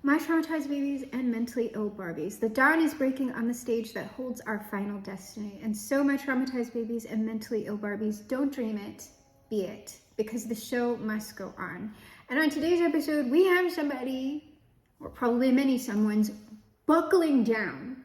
My traumatized babies and mentally ill Barbies. The dawn is breaking on the stage that holds our final destiny. And so my traumatized babies and mentally ill Barbies, don't dream it, be it. Because the show must go on. And on today's episode, we have somebody, or probably many someone's, buckling down.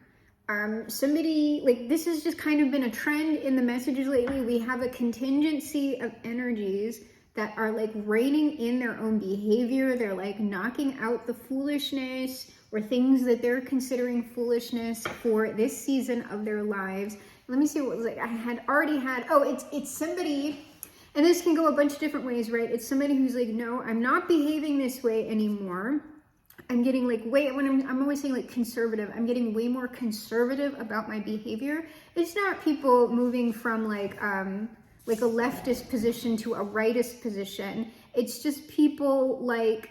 Somebody, like, this has just kind of been a trend in the messages lately. We have a contingency of energies that are like reining in their own behavior. They're like knocking out the foolishness or things that they're considering foolishness for this season of their lives. Let me see what was like. I had already had, it's somebody, and this can go a bunch of different ways, right? It's somebody who's like, no, I'm not behaving this way anymore. I'm getting like I'm always saying like conservative. I'm getting way more conservative about my behavior. It's not people moving from like a leftist position to a rightist position. It's just people like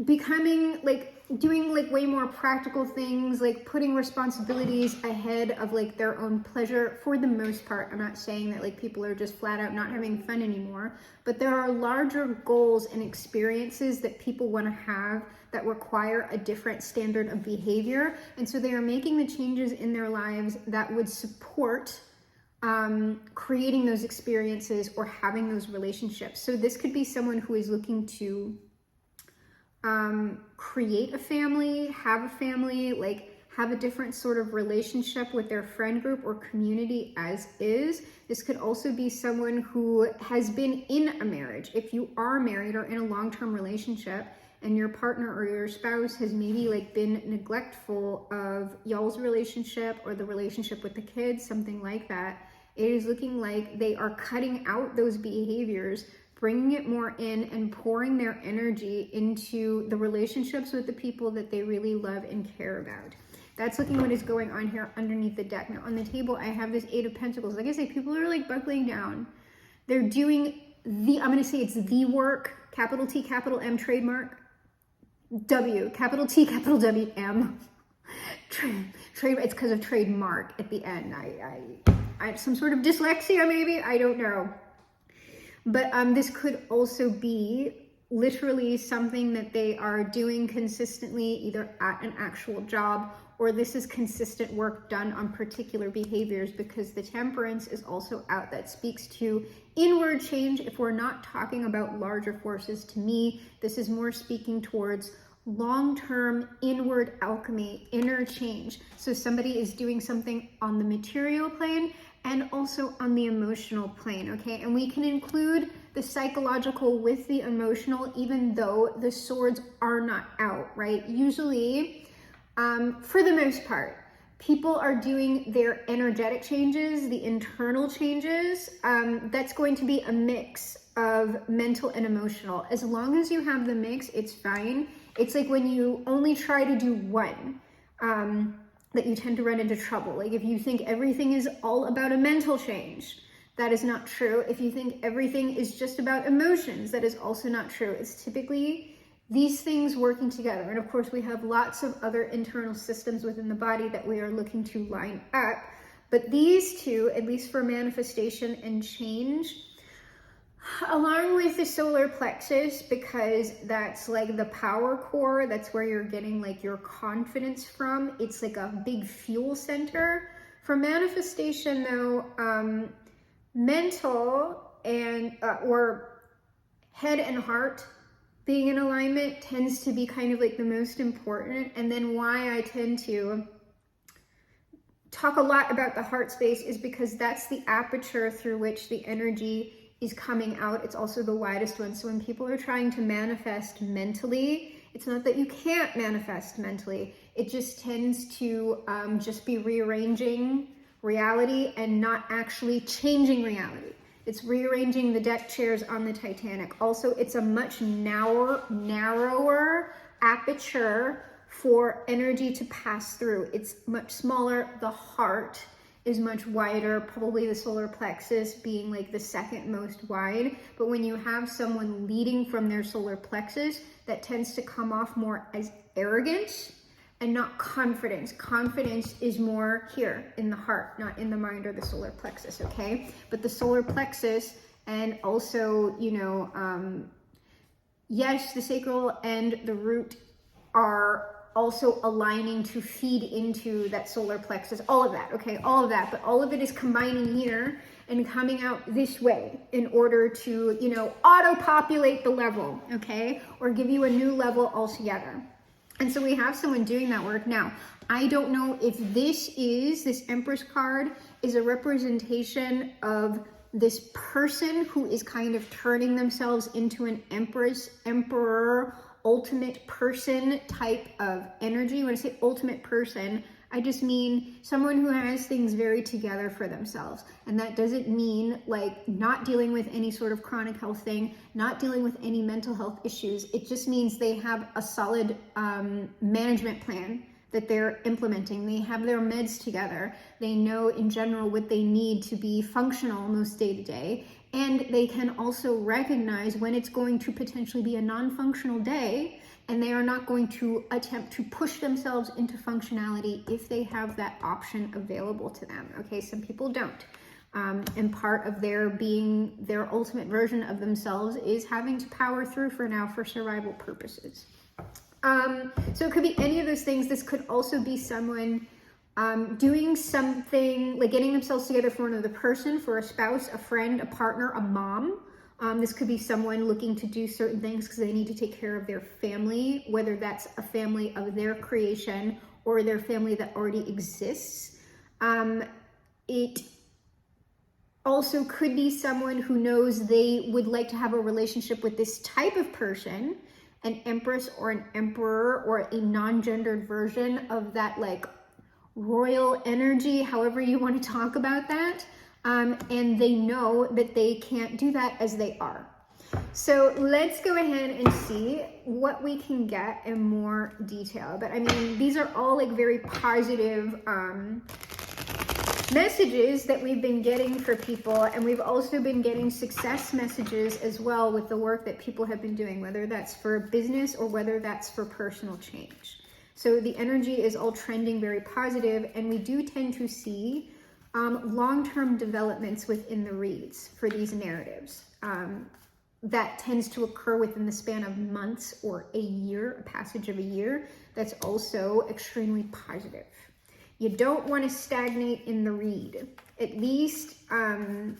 becoming like doing like way more practical things, like putting responsibilities ahead of like their own pleasure for the most part. I'm not saying that like people are just flat out not having fun anymore, but there are larger goals and experiences that people want to have that require a different standard of behavior. And so they are making the changes in their lives that would support creating those experiences or having those relationships. So this could be someone who is looking to create a family, have a different sort of relationship with their friend group or community as is. This could also be someone who has been in a marriage. If you are married or in a long-term relationship and your partner or your spouse has maybe like been neglectful of y'all's relationship or the relationship with the kids, something like that, it is looking like they are cutting out those behaviors, bringing it more in and pouring their energy into the relationships with the people that they really love and care about. That's looking what is going on here underneath the deck. Now on the table, I have this 8 of Pentacles. Like I say, people are like buckling down. They're doing I'm going to say it's the work, capital T, capital M, trademark, W, capital T, capital W, M. Trade, it's because of trademark at the end. I have some sort of dyslexia maybe, I don't know. But this could also be literally something that they are doing consistently, either at an actual job, or this is consistent work done on particular behaviors, because the Temperance is also out. That speaks to inward change. If we're not talking about larger forces, to me, this is more speaking towards long-term inward alchemy, inner change. So somebody is doing something on the material plane and also on the emotional plane, okay? And we can include the psychological with the emotional, even though the swords are not out, right? Usually, for the most part, people are doing their energetic changes, the internal changes. That's going to be a mix of mental and emotional. As long as you have the mix, it's fine. It's like when you only try to do one, that you tend to run into trouble. Like if you think everything is all about a mental change, that is not true. If you think everything is just about emotions, that is also not true. It's typically these things working together. And of course, we have lots of other internal systems within the body that we are looking to line up. But these two, at least for manifestation and change, along with the solar plexus, because that's like the power core, that's where you're getting like your confidence from. It's like a big fuel center. For manifestation though, mental and or head and heart being in alignment tends to be kind of like the most important. And then why I tend to talk a lot about the heart space is because that's the aperture through which the energy is coming out. It's also the widest one. So when people are trying to manifest mentally, it's not that you can't manifest mentally. It just tends to just be rearranging reality and not actually changing reality. It's rearranging the deck chairs on the Titanic. Also, it's a much narrower aperture for energy to pass through. It's much smaller. The heart is much wider, probably the solar plexus being like the second most wide. But when you have someone leading from their solar plexus, that tends to come off more as arrogance and not confidence. Confidence is more here in the heart, not in the mind or the solar plexus, okay? But the solar plexus and also, yes, the sacral and the root are also aligning to feed into that solar plexus, all of that, okay, all of that, but all of it is combining here and coming out this way in order to, you know, auto-populate the level, okay, or give you a new level altogether. And so we have someone doing that work. Now, I don't know if this Empress card is a representation of this person who is kind of turning themselves into an Empress, Emperor, ultimate person type of energy. When I say ultimate person, I just mean someone who has things very together for themselves. And that doesn't mean like not dealing with any sort of chronic health thing, not dealing with any mental health issues. It just means they have a solid management plan that they're implementing. They have their meds together. They know in general what they need to be functional most day to day. And they can also recognize when it's going to potentially be a non-functional day, and they are not going to attempt to push themselves into functionality if they have that option available to them. Okay, some people don't. And part of their being their ultimate version of themselves is having to power through for now for survival purposes. So it could be any of those things. This could also be someone doing something like getting themselves together for another person, for a spouse, a friend, a partner, a mom. This could be someone looking to do certain things because they need to take care of their family, whether that's a family of their creation or their family that already exists. It also could be someone who knows they would like to have a relationship with this type of person, an Empress or an Emperor or a non-gendered version of that like royal energy, however you want to talk about that. And they know that they can't do that as they are. So let's go ahead and see what we can get in more detail. But I mean, these are all like very positive messages that we've been getting for people, and we've also been getting success messages as well with the work that people have been doing, whether that's for business or whether that's for personal change. So the energy is all trending very positive, and we do tend to see long-term developments within the reads for these narratives. That tends to occur within the span of months or a year, a passage of a year. That's also extremely positive. You don't want to stagnate in the read. At least, and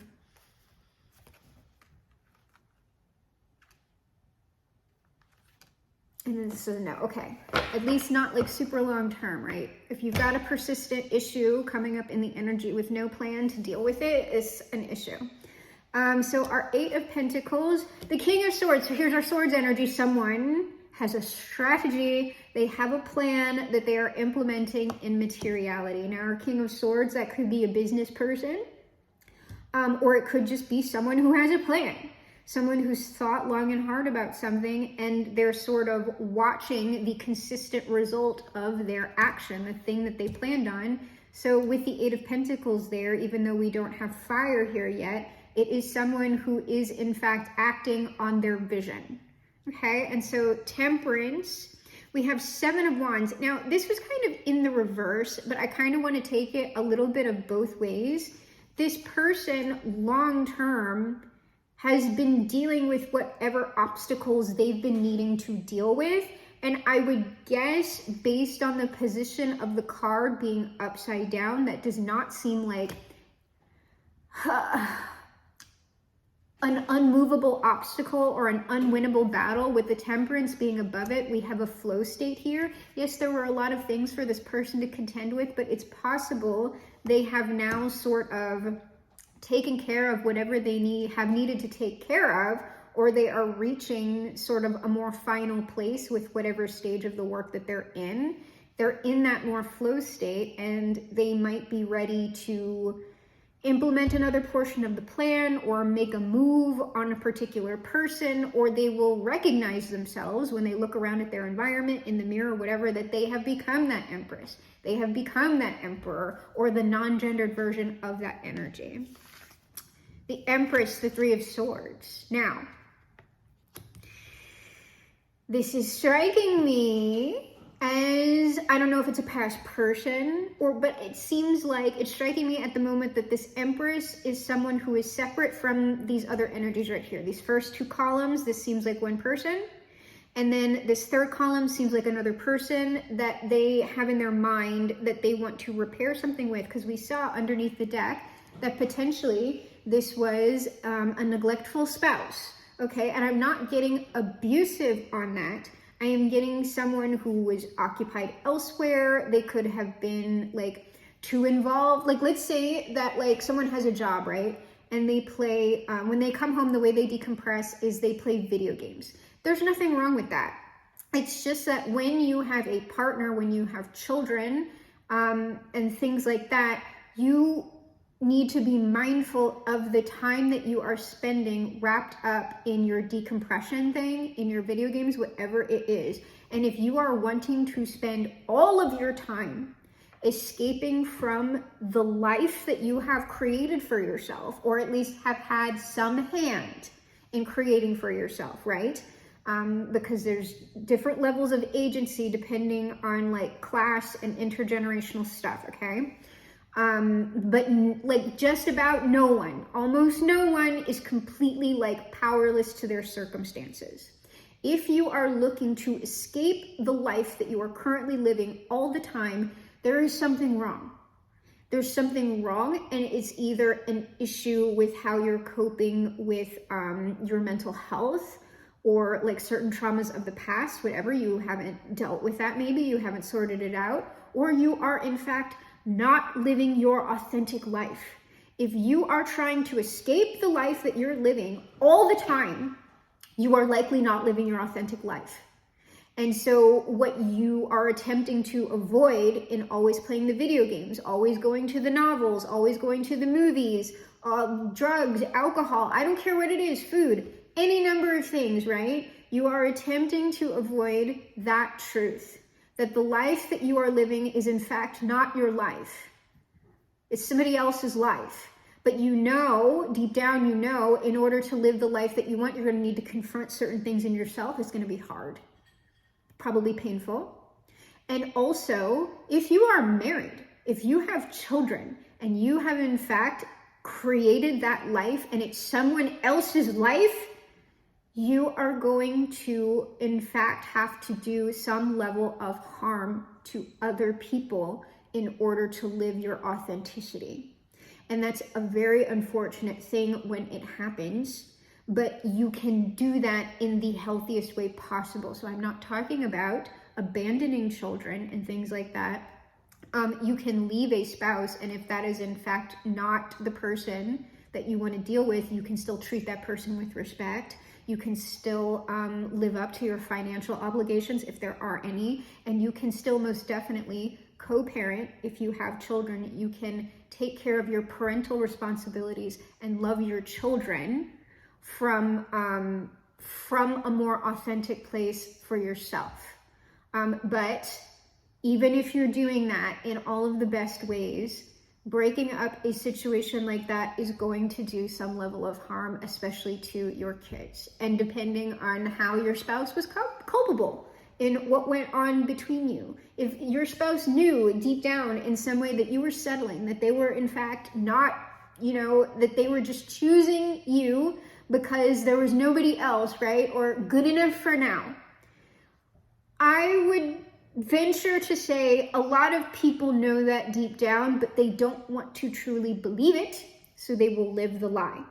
then this is a no, okay. At least not like super long term, right? If you've got a persistent issue coming up in the energy with no plan to deal with it, it's an issue. So our Eight of Pentacles, the King of Swords. So here's our swords energy. Someone has a strategy, they have a plan that they are implementing in materiality. Now our King of Swords, that could be a business person, or it could just be someone who has a plan, someone who's thought long and hard about something, and they're sort of watching the consistent result of their action, the thing that they planned on. So with the Eight of Pentacles there, even though we don't have fire here yet, it is someone who is in fact acting on their vision. Okay, and so Temperance, we have Seven of Wands. Now, this was kind of in the reverse, but I kind of want to take it a little bit of both ways. This person, long-term, has been dealing with whatever obstacles they've been needing to deal with. And I would guess, based on the position of the card being upside down, that does not seem like an unmovable obstacle or an unwinnable battle. With the Temperance being above it, we have a flow state here. Yes, there were a lot of things for this person to contend with, but it's possible they have now sort of taken care of whatever they have needed to take care of, or they are reaching sort of a more final place with whatever stage of the work that they're in. They're in that more flow state, and they might be ready to implement another portion of the plan or make a move on a particular person, or they will recognize themselves when they look around at their environment, in the mirror, whatever, that they have become that Empress. They have become that Emperor, or the non-gendered version of that energy. The Empress, the Three of Swords. Now, this is striking me as, I don't know if it's a past person, but it seems like it's striking me at the moment that this Empress is someone who is separate from these other energies right here. These first two columns, this seems like one person. And then this third column seems like another person that they have in their mind that they want to repair something with, because we saw underneath the deck that potentially this was a neglectful spouse, okay? And I'm not getting abusive on that. I am getting someone who was occupied elsewhere. They could have been like too involved. Like, let's say that like someone has a job, right? And they play, when they come home, the way they decompress is they play video games. There's nothing wrong with that. It's just that when you have a partner, when you have children, and things like that, you need to be mindful of the time that you are spending wrapped up in your decompression thing, in your video games, whatever it is. And if you are wanting to spend all of your time escaping from the life that you have created for yourself, or at least have had some hand in creating for yourself, right? Because there's different levels of agency depending on like class and intergenerational stuff, okay? But like just about no one, almost no one is completely like powerless to their circumstances. If you are looking to escape the life that you are currently living all the time, there is something wrong. There's something wrong, and it's either an issue with how you're coping with your mental health, or like certain traumas of the past, whatever, you haven't dealt with that, maybe you haven't sorted it out, or you are in fact not living your authentic life. If you are trying to escape the life that you're living all the time, you are likely not living your authentic life. And so what you are attempting to avoid in always playing the video games, always going to the novels, always going to the movies, drugs, alcohol, I don't care what it is, food, any number of things, right? You are attempting to avoid that truth, that the life that you are living is in fact not your life. It's somebody else's life. But you know, deep down, you know, in order to live the life that you want, you're going to need to confront certain things in yourself. It's going to be hard, probably painful. And also, if you are married, if you have children, and you have in fact created that life and it's someone else's life, you are going to in fact have to do some level of harm to other people in order to live your authenticity. And that's a very unfortunate thing when it happens, but you can do that in the healthiest way possible. So I'm not talking about abandoning children and things like that. You can leave a spouse, and if that is in fact not the person that you want to deal with, you can still treat that person with respect. You can still live up to your financial obligations if there are any, and you can still most definitely co-parent if you have children. You can take care of your parental responsibilities and love your children from a more authentic place for yourself. But even if you're doing that in all of the best ways, breaking up a situation like that is going to do some level of harm, especially to your kids. And depending on how your spouse was culpable in what went on between you. If your spouse knew deep down in some way that you were settling, that they were in fact not, that they were just choosing you because there was nobody else, right? Or good enough for now. I would venture to say a lot of people know that deep down, but they don't want to truly believe it, so they will live the lie.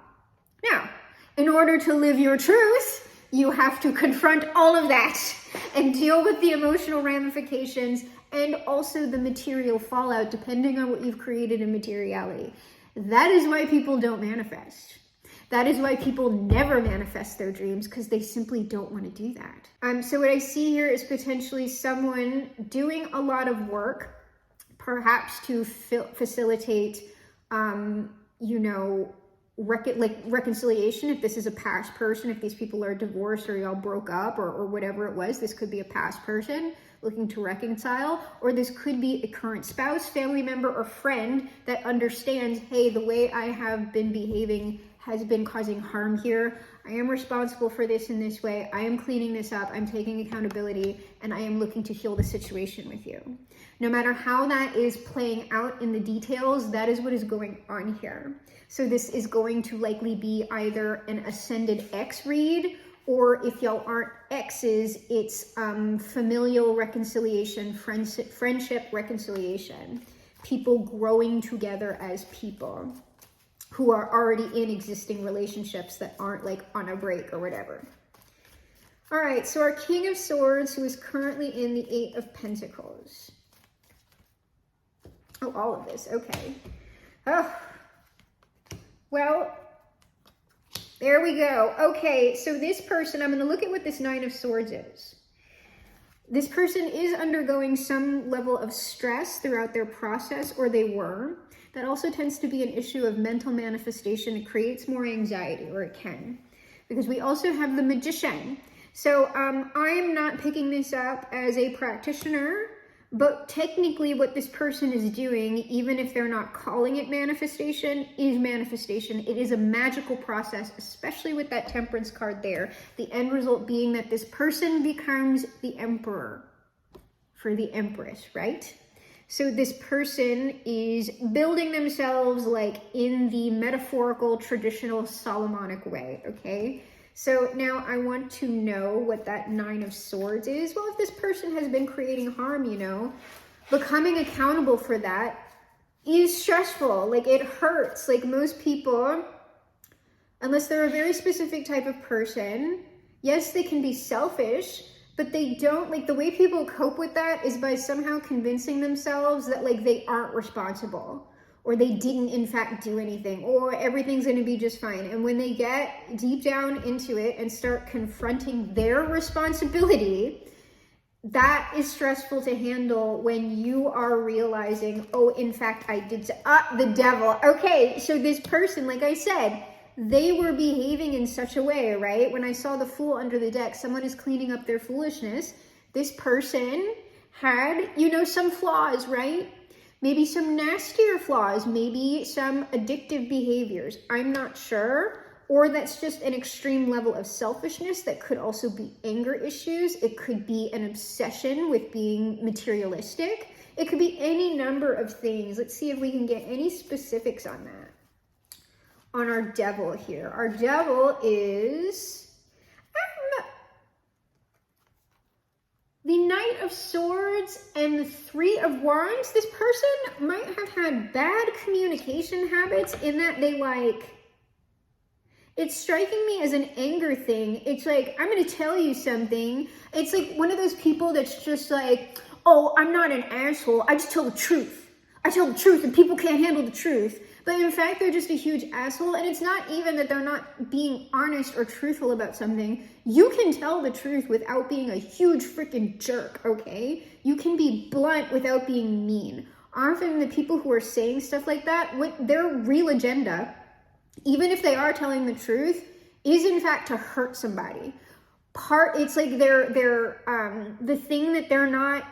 Now, in order to live your truth, you have to confront all of that and deal with the emotional ramifications and also the material fallout, depending on what you've created in materiality. That is why people don't manifest. That is why people never manifest their dreams, because they simply don't want to do that. So what I see here is potentially someone doing a lot of work, perhaps to facilitate, reconciliation. If this is a past person, if these people are divorced or y'all broke up or whatever it was, this could be a past person looking to reconcile, or this could be a current spouse, family member, or friend that understands, hey, the way I have been behaving has been causing harm here. I am responsible for this in this way. I am cleaning this up. I'm taking accountability, and I am looking to heal the situation with you. No matter how that is playing out in the details, that is what is going on here. So this is going to likely be either an ascended X read or if y'all aren't exes, it's familial reconciliation, friendship reconciliation. People growing together as people who are already in existing relationships that aren't like on a break or whatever. All right, so our King of Swords, who is currently in the Eight of Pentacles. Oh, all of this, okay. Oh, well, there we go. Okay, so this person, I'm going to look at what this Nine of Swords is. This person is undergoing some level of stress throughout their process, or they were. That also tends to be an issue of mental manifestation. It creates more anxiety, or it can. Because we also have the Magician. So I'm not picking this up as a practitioner, but technically what this person is doing, even if they're not calling it manifestation, is manifestation. It is a magical process, especially with that Temperance card there. The end result being that this person becomes the Emperor for the Empress, right? So this person is building themselves like in the metaphorical, traditional Solomonic way, okay? So now I want to know what that Nine of Swords is. Well, if this person has been creating harm, you know, becoming accountable for that is stressful. Like, it hurts. Like, most people, unless they're a very specific type of person, yes, they can be selfish, but they don't, like, the way people cope with that is by somehow convincing themselves that, like, they aren't responsible, or they didn't in fact do anything, or everything's going to be just fine. And when they get deep down into it and start confronting their responsibility, that is stressful to handle when you are realizing, oh, in fact, I did, the devil. Okay, so this person, like I said, they were behaving in such a way, right? When I saw the Fool under the deck, someone is cleaning up their foolishness. This person had, you know, some flaws, right? Maybe some nastier flaws, maybe some addictive behaviors. I'm not sure. Or that's just an extreme level of selfishness. That could also be anger issues. It could be an obsession with being materialistic. It could be any number of things. Let's see if we can get any specifics on that. On our devil here. Our devil is the Knight of Swords and the Three of Wands. This person might have had bad communication habits in that they like, it's striking me as an anger thing. It's like, I'm going to tell you something. It's like one of those people that's just like, oh, I'm not an asshole. I just tell the truth. I tell the truth and people can't handle the truth. But in fact, they're just a huge asshole. And it's not even that they're not being honest or truthful about something. You can tell the truth without being a huge freaking jerk, okay? You can be blunt without being mean. Often the people who are saying stuff like that, their real agenda, even if they are telling the truth, is in fact to hurt somebody. It's like the thing that they're not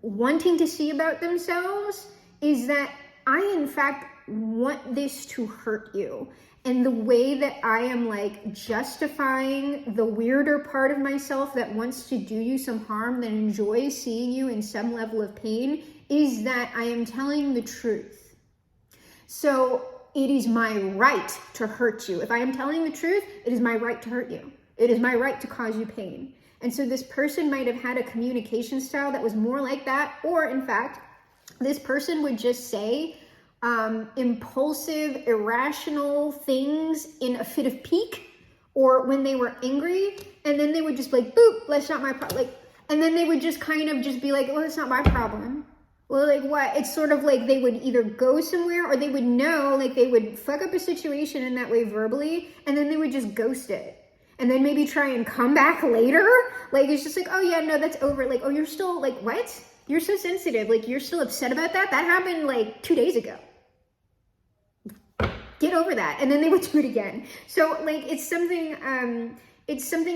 wanting to see about themselves is that I, in fact, want this to hurt you. And the way that I am like justifying the weirder part of myself that wants to do you some harm, that enjoys seeing you in some level of pain, is that I am telling the truth. So it is my right to hurt you. If I am telling the truth, it is my right to hurt you. It is my right to cause you pain. And so this person might have had a communication style that was more like that, or in fact, this person would just say impulsive, irrational things in a fit of pique, or when they were angry, and then they would just be like, boop, that's not my problem. Like, and then they would just kind of just be like, well, it's not my problem. Well, like what? It's sort of like they would either go somewhere, or they would know, like they would fuck up a situation in that way verbally, and then they would just ghost it. And then maybe try and come back later. Like, it's just like, oh yeah, no, that's over. Like, oh, you're still like, what? You're so sensitive. Like, you're still upset about that? That happened like 2 days ago. Get over that. And then they would do it again. So like, it's something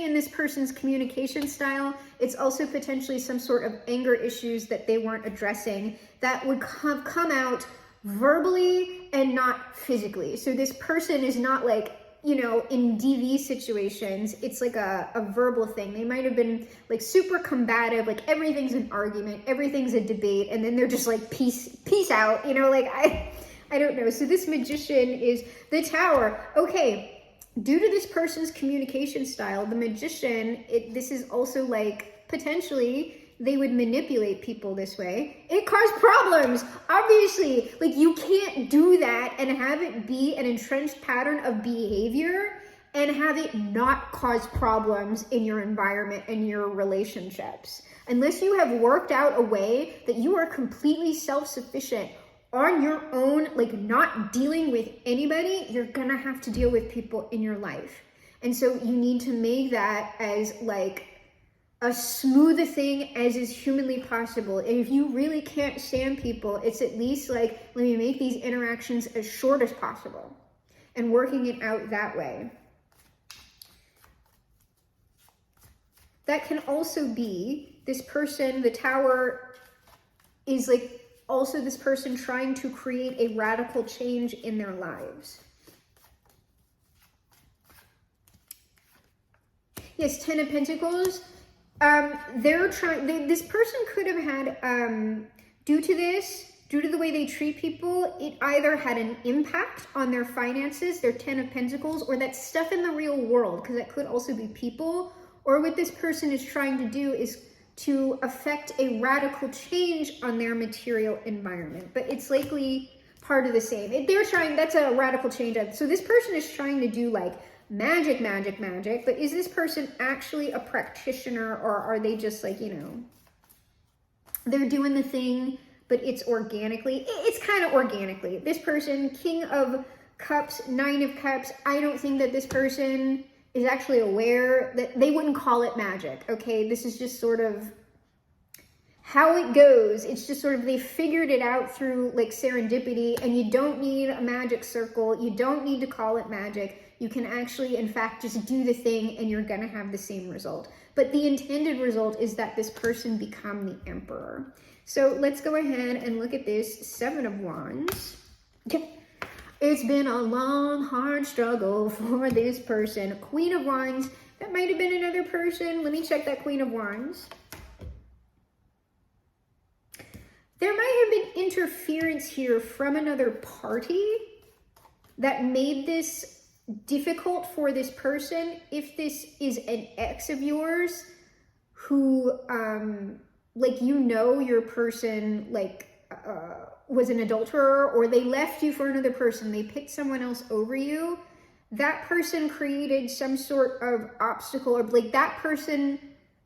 in this person's communication style. It's also potentially some sort of anger issues that they weren't addressing that would have come out verbally and not physically. So this person is not like, you know, in DV situations, it's like a verbal thing. They might have been like super combative, like everything's an argument, everything's a debate, and then they're just like, peace out, you know, like I don't know. So this Magician is the Tower. Okay, due to this person's communication style, the magician, this is also like potentially they would manipulate people this way. It caused problems, obviously. Like, you can't do that and have it be an entrenched pattern of behavior and have it not cause problems in your environment and your relationships. Unless you have worked out a way that you are completely self-sufficient on your own, like not dealing with anybody, you're gonna have to deal with people in your life. And so you need to make that as like a smooth thing as is humanly possible. And if you really can't stand people, it's at least like, let me make these interactions as short as possible and working it out that way. That can also be this person, the Tower is like also this person trying to create a radical change in their lives. Yes, Ten of Pentacles. This person could have had, due to the way they treat people, it either had an impact on their finances, their Ten of Pentacles, or that stuff in the real world, because that could also be people, or what this person is trying to do is to affect a radical change on their material environment. But it's likely part of the same. That's a radical change. So this person is trying to do like magic, but is this person actually a practitioner, or are they just like, you know, they're doing the thing, but it's organically, it's kind of organically. This person, King of Cups, Nine of Cups, I don't think that this person is actually aware that they wouldn't call it magic, okay? This is just sort of how it goes. It's just sort of, they figured it out through like serendipity, and you don't need a magic circle. You don't need to call it magic. You can actually, in fact, just do the thing and you're gonna have the same result. But the intended result is that this person become the Emperor. So let's go ahead and look at this Seven of Wands. It's been a long, hard struggle for this person. Queen of Wands, that might have been another person. Let me check that Queen of Wands. There might have been interference here from another party that made this difficult for this person. If this is an ex of yours who, like, you know, your person, like, was an adulterer, or they left you for another person, they picked someone else over you, that person created some sort of obstacle, or like that person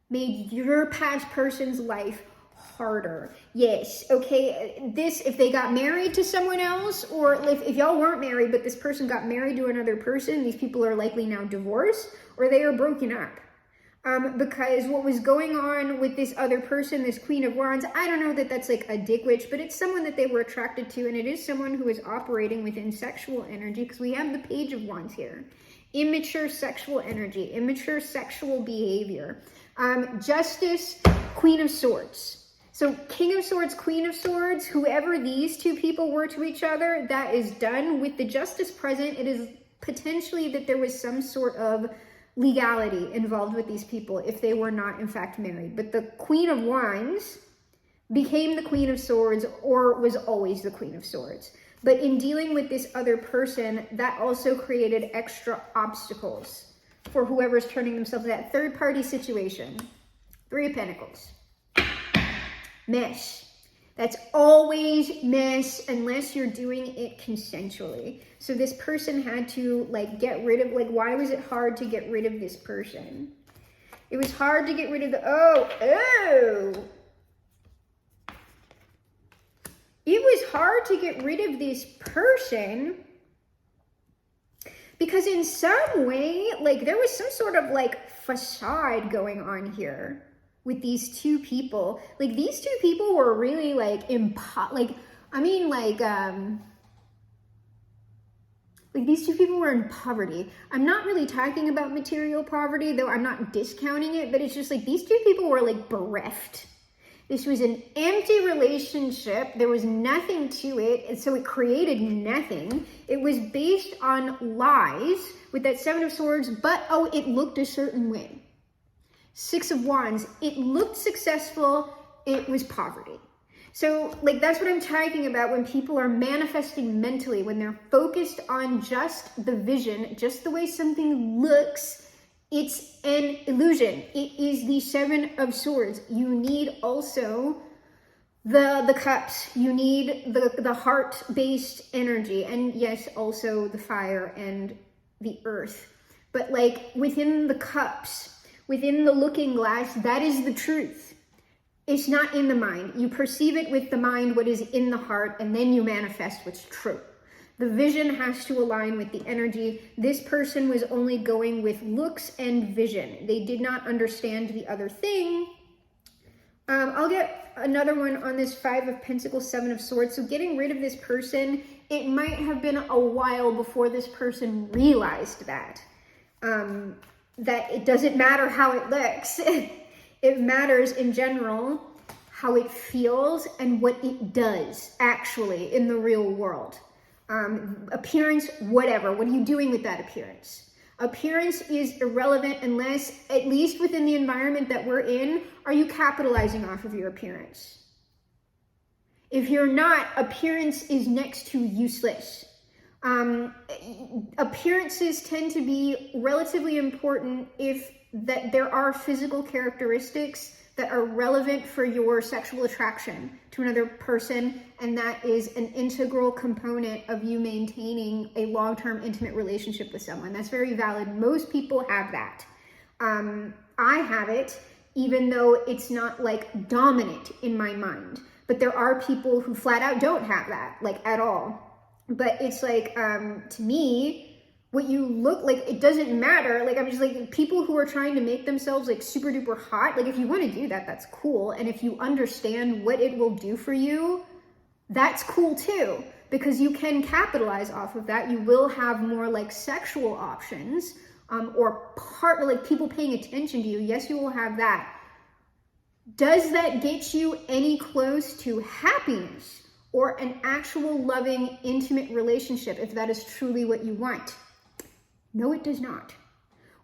made your past person's life harder. Yes, okay, this, if they got married to someone else, or if y'all weren't married, but this person got married to another person, these people are likely now divorced, or they are broken up. Because what was going on with this other person, this Queen of Wands, I don't know that that's like a dick witch, but it's someone that they were attracted to, and it is someone who is operating within sexual energy, because we have the Page of Wands here. Immature sexual energy, immature sexual behavior. Justice, Queen of Swords. So King of Swords, Queen of Swords, whoever these two people were to each other, that is done. With the Justice present, it is potentially that there was some sort of legality involved with these people if they were not in fact married. But the Queen of Wands became the Queen of Swords, or was always the Queen of Swords. But in dealing with this other person, that also created extra obstacles for whoever's turning themselves into that third party situation. Three of Pentacles. Mess. That's always mess unless you're doing it consensually. So this person had to like get rid of, like, why was it hard to get rid of this person? It was hard to get rid of the, it was hard to get rid of this person because in some way, like, there was some sort of like facade going on here with these two people. Like, these two people were really like these two people were in poverty. I'm not really talking about material poverty, though I'm not discounting it, but it's just like these two people were like bereft. This was an empty relationship. There was nothing to it, and so it created nothing. It was based on lies with that Seven of Swords, but it looked a certain way. Six of Wands, it looked successful, it was poverty. So like that's what I'm talking about when people are manifesting mentally, when they're focused on just the vision, just the way something looks. It's an illusion. It is the Seven of Swords. You need also the cups. You need the heart-based energy, and yes, also the fire and the earth. But like within the cups, within the looking glass, that is the truth. It's not in the mind. You perceive it with the mind, what is in the heart, and then you manifest what's true. The vision has to align with the energy. This person was only going with looks and vision. They did not understand the other thing. I'll get another one on this Five of Pentacles, Seven of Swords. So getting rid of this person, it might have been a while before this person realized that it doesn't matter how it looks. It matters in general how it feels and what it does actually in the real world. Appearance, whatever. What are you doing with that appearance? Appearance is irrelevant unless, at least within the environment that we're in, are you capitalizing off of your appearance? If you're not, appearance is next to useless. Appearances tend to be relatively important if that there are physical characteristics that are relevant for your sexual attraction to another person, and that is an integral component of you maintaining a long-term intimate relationship with someone. That's very valid. Most people have that. I have it, even though it's not like dominant in my mind. But there are people who flat out don't have that, like at all. But it's like, to me, what you look like, it doesn't matter. Like, I'm just like, people who are trying to make themselves like super duper hot, like if you want to do that, that's cool. And if you understand what it will do for you, that's cool too, because you can capitalize off of that. You will have more like sexual options, or like people paying attention to you. Yes, you will have that. Does that get you any close to happiness or an actual loving, intimate relationship, if that is truly what you want? No, it does not.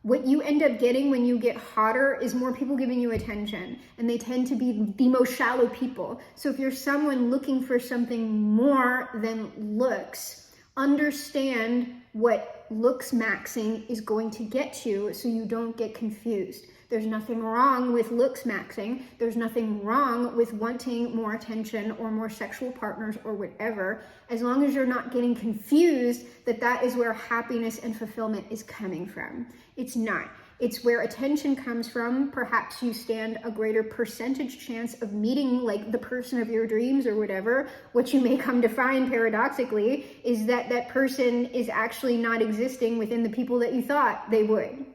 What you end up getting when you get hotter is more people giving you attention, and they tend to be the most shallow people. So if you're someone looking for something more than looks, understand what looks maxing is going to get you so you don't get confused. There's nothing wrong with looks maxing. There's nothing wrong with wanting more attention or more sexual partners or whatever, as long as you're not getting confused that that is where happiness and fulfillment is coming from. It's not. It's where attention comes from. Perhaps you stand a greater percentage chance of meeting like the person of your dreams or whatever. What you may come to find paradoxically is that that person is actually not existing within the people that you thought they would.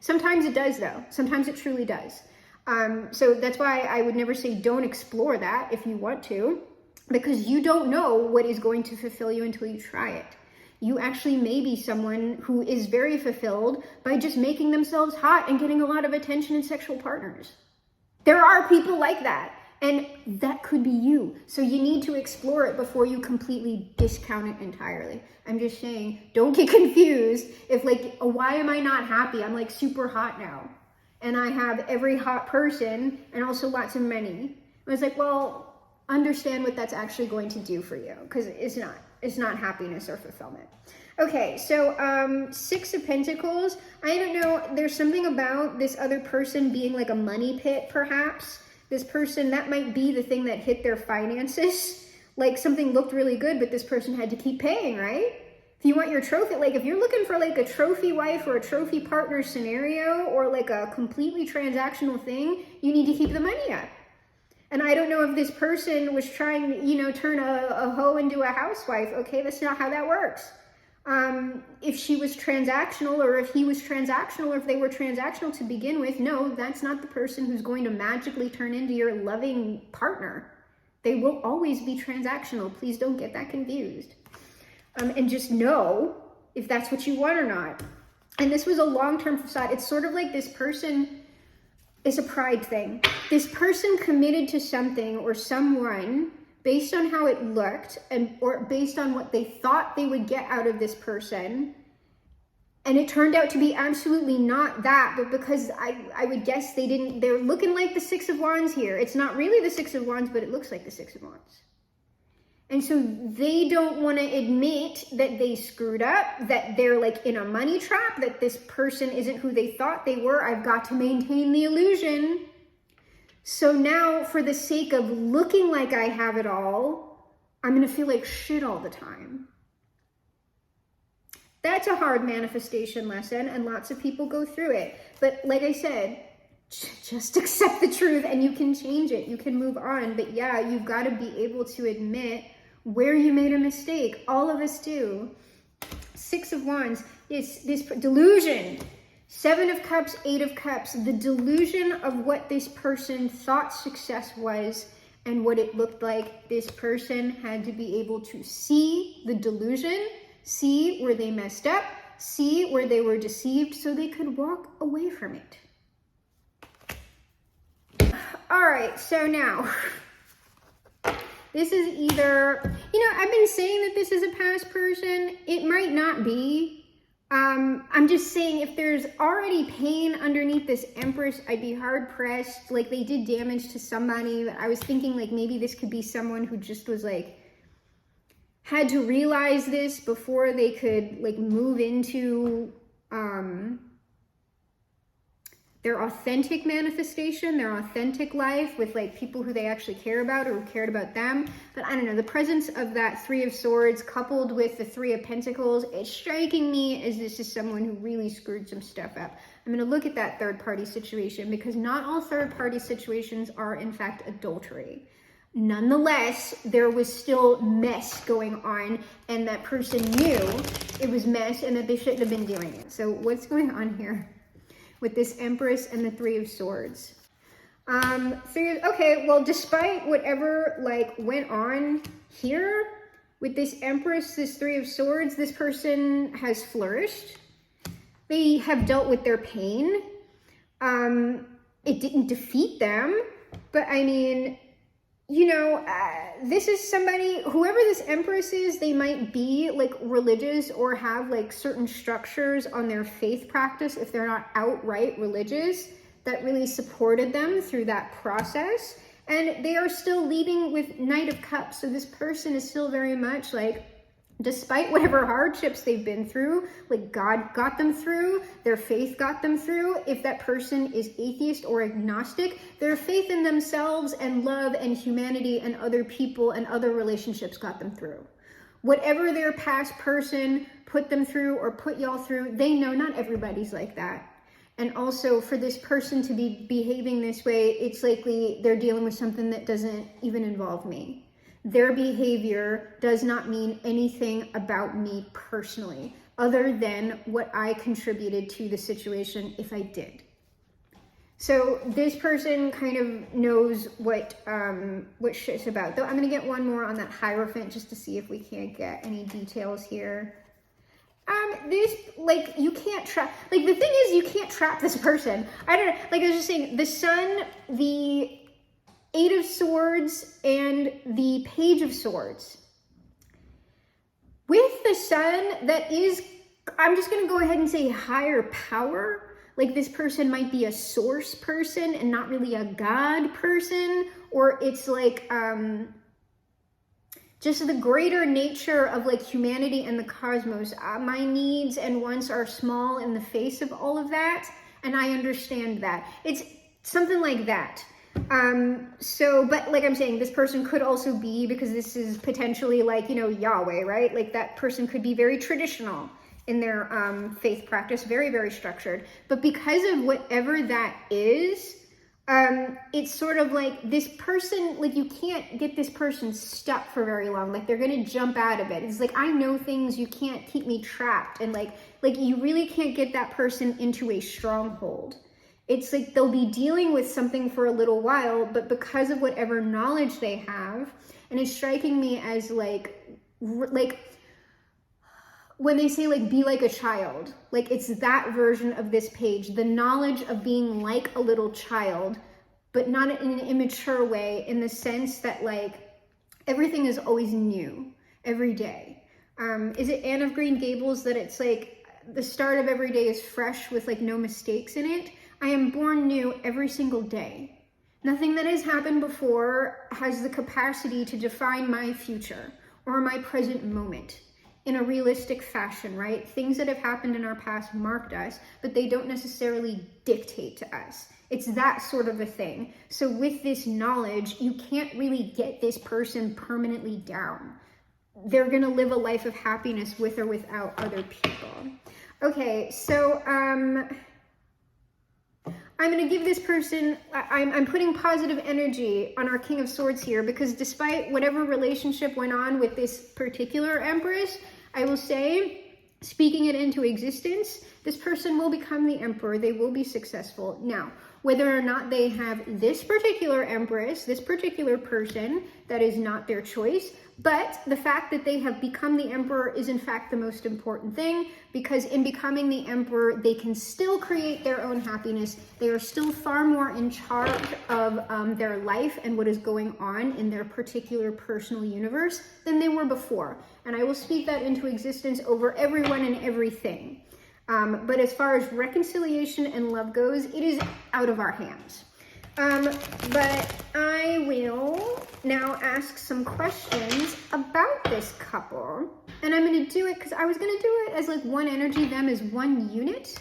Sometimes it does though. Sometimes it truly does. So that's why I would never say don't explore that if you want to, because you don't know what is going to fulfill you until you try it. You actually may be someone who is very fulfilled by just making themselves hot and getting a lot of attention and sexual partners. There are people like that, and that could be you. So you need to explore it before you completely discount it entirely. I'm just saying, don't get confused if like, oh, why am I not happy? I'm like super hot now, and I have every hot person and also lots of money. I was like, well, understand what that's actually going to do for you, because it's not happiness or fulfillment. Okay, so Six of Pentacles. I don't know, there's something about this other person being like a money pit, perhaps. This person, that might be the thing that hit their finances. Like something looked really good, but this person had to keep paying, right? If you want your trophy, like if you're looking for like a trophy wife or a trophy partner scenario, or like a completely transactional thing, you need to keep the money up. And I don't know if this person was trying to, turn a hoe into a housewife. Okay, that's not how that works. If she was transactional, or if he was transactional, or if they were transactional to begin with, no, that's not the person who's going to magically turn into your loving partner. They will always be transactional. Please don't get that confused. And just know if that's what you want or not. And this was a long-term facade. It's sort of like this person is a pride thing. This person committed to something or someone based on how it looked, or based on what they thought they would get out of this person. And it turned out to be absolutely not that, but because I would guess they're looking like the Six of Wands here. It's not really the Six of Wands, but it looks like the Six of Wands. And so they don't want to admit that they screwed up, that they're like in a money trap, that this person isn't who they thought they were. I've got to maintain the illusion. So now, for the sake of looking like I have it all, I'm going to feel like shit all the time. That's a hard manifestation lesson, and lots of people go through it. But like I said, just accept the truth and you can change it. You can move on. But yeah, you've got to be able to admit where you made a mistake. All of us do. Six of Wands is this delusion. Seven of Cups, Eight of Cups, the delusion of what this person thought success was and what it looked like. This person had to be able to see the delusion, see where they messed up, see where they were deceived so they could walk away from it. All right, so now, this is either, I've been saying that this is a past person. It might not be. I'm just saying if there's already pain underneath this Empress, I'd be hard pressed. Like they did damage to somebody. But I was thinking like maybe this could be someone who just was like, had to realize this before they could like move into their authentic manifestation, their authentic life with like people who they actually care about or who cared about them. But I don't know, the presence of that Three of Swords coupled with the Three of Pentacles, it's striking me as this is someone who really screwed some stuff up. I'm going to look at that third party situation because not all third party situations are in fact adultery. Nonetheless, there was still mess going on and that person knew it was mess and that they shouldn't have been doing it. So what's going on here with this Empress and the Three of Swords? Okay, well, despite whatever like went on here with this Empress, this Three of Swords, this person has flourished. They have dealt with their pain. It didn't defeat them, but I mean, this is somebody, whoever this Empress is, they might be like religious or have like certain structures on their faith practice if they're not outright religious that really supported them through that process. And they are still leading with Knight of Cups. So this person is still very much like, despite whatever hardships they've been through, like God got them through, their faith got them through. If that person is atheist or agnostic, their faith in themselves and love and humanity and other people and other relationships got them through. Whatever their past person put them through or put y'all through, they know not everybody's like that. And also for this person to be behaving this way, it's likely they're dealing with something that doesn't even involve me. Their behavior does not mean anything about me personally, other than what I contributed to the situation if I did. So this person kind of knows what shit's about. Though I'm gonna get one more on that Hierophant just to see if we can't get any details here. This, like, you can't trap, like, the thing is, you can't trap this person. I don't know, like I was just saying, the Sun, the Eight of Swords, and the Page of Swords. With the Sun, that is, I'm just going to go ahead and say higher power. Like this person might be a source person and not really a God person. Or it's like just the greater nature of like humanity and the cosmos. My needs and wants are small in the face of all of that. And I understand that. It's something like that. But like I'm saying, this person could also be, because this is potentially like, Yahweh, right? Like that person could be very traditional in their faith practice, very, very structured. But because of whatever that is, it's sort of like this person, like you can't get this person stuck for very long. Like they're going to jump out of it. It's like, I know things, you can't keep me trapped. And like you really can't get that person into a stronghold. It's like they'll be dealing with something for a little while, but because of whatever knowledge they have, and it's striking me as like when they say like, be like a child, like it's that version of this page, the knowledge of being like a little child, but not in an immature way, in the sense that like everything is always new every day. Is it Anne of Green Gables that it's like, the start of every day is fresh with like no mistakes in it. I am born new every single day. Nothing that has happened before has the capacity to define my future or my present moment in a realistic fashion, right? Things that have happened in our past marked us, but they don't necessarily dictate to us. It's that sort of a thing. So with this knowledge, you can't really get this person permanently down. They're gonna live a life of happiness with or without other people. Okay, so I'm gonna give this person, I'm putting positive energy on our King of Swords here, because despite whatever relationship went on with this particular Empress, I will say, speaking it into existence, this person will become the Emperor. They will be successful. Now, whether or not they have this particular Empress, this particular person, that is not their choice. But the fact that they have become the Emperor is in fact the most important thing, because in becoming the Emperor, they can still create their own happiness. They are still far more in charge of their life and what is going on in their particular personal universe than they were before. And I will speak that into existence over everyone and everything. But as far as reconciliation and love goes, it is out of our hands. But I will now ask some questions about this couple. And I'm going to do it because I was going to do it as like one energy, them as one unit.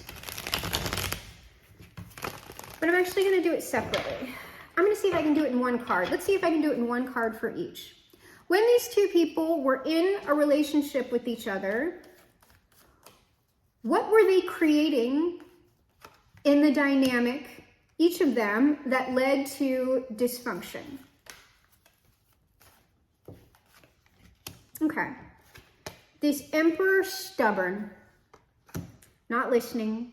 But I'm actually going to do it separately. I'm going to see if I can do it in one card. Let's see if I can do it in one card for each. When these two people were in a relationship with each other, what were they creating in the dynamic, each of them, that led to dysfunction? Okay. This Emperor, stubborn, not listening,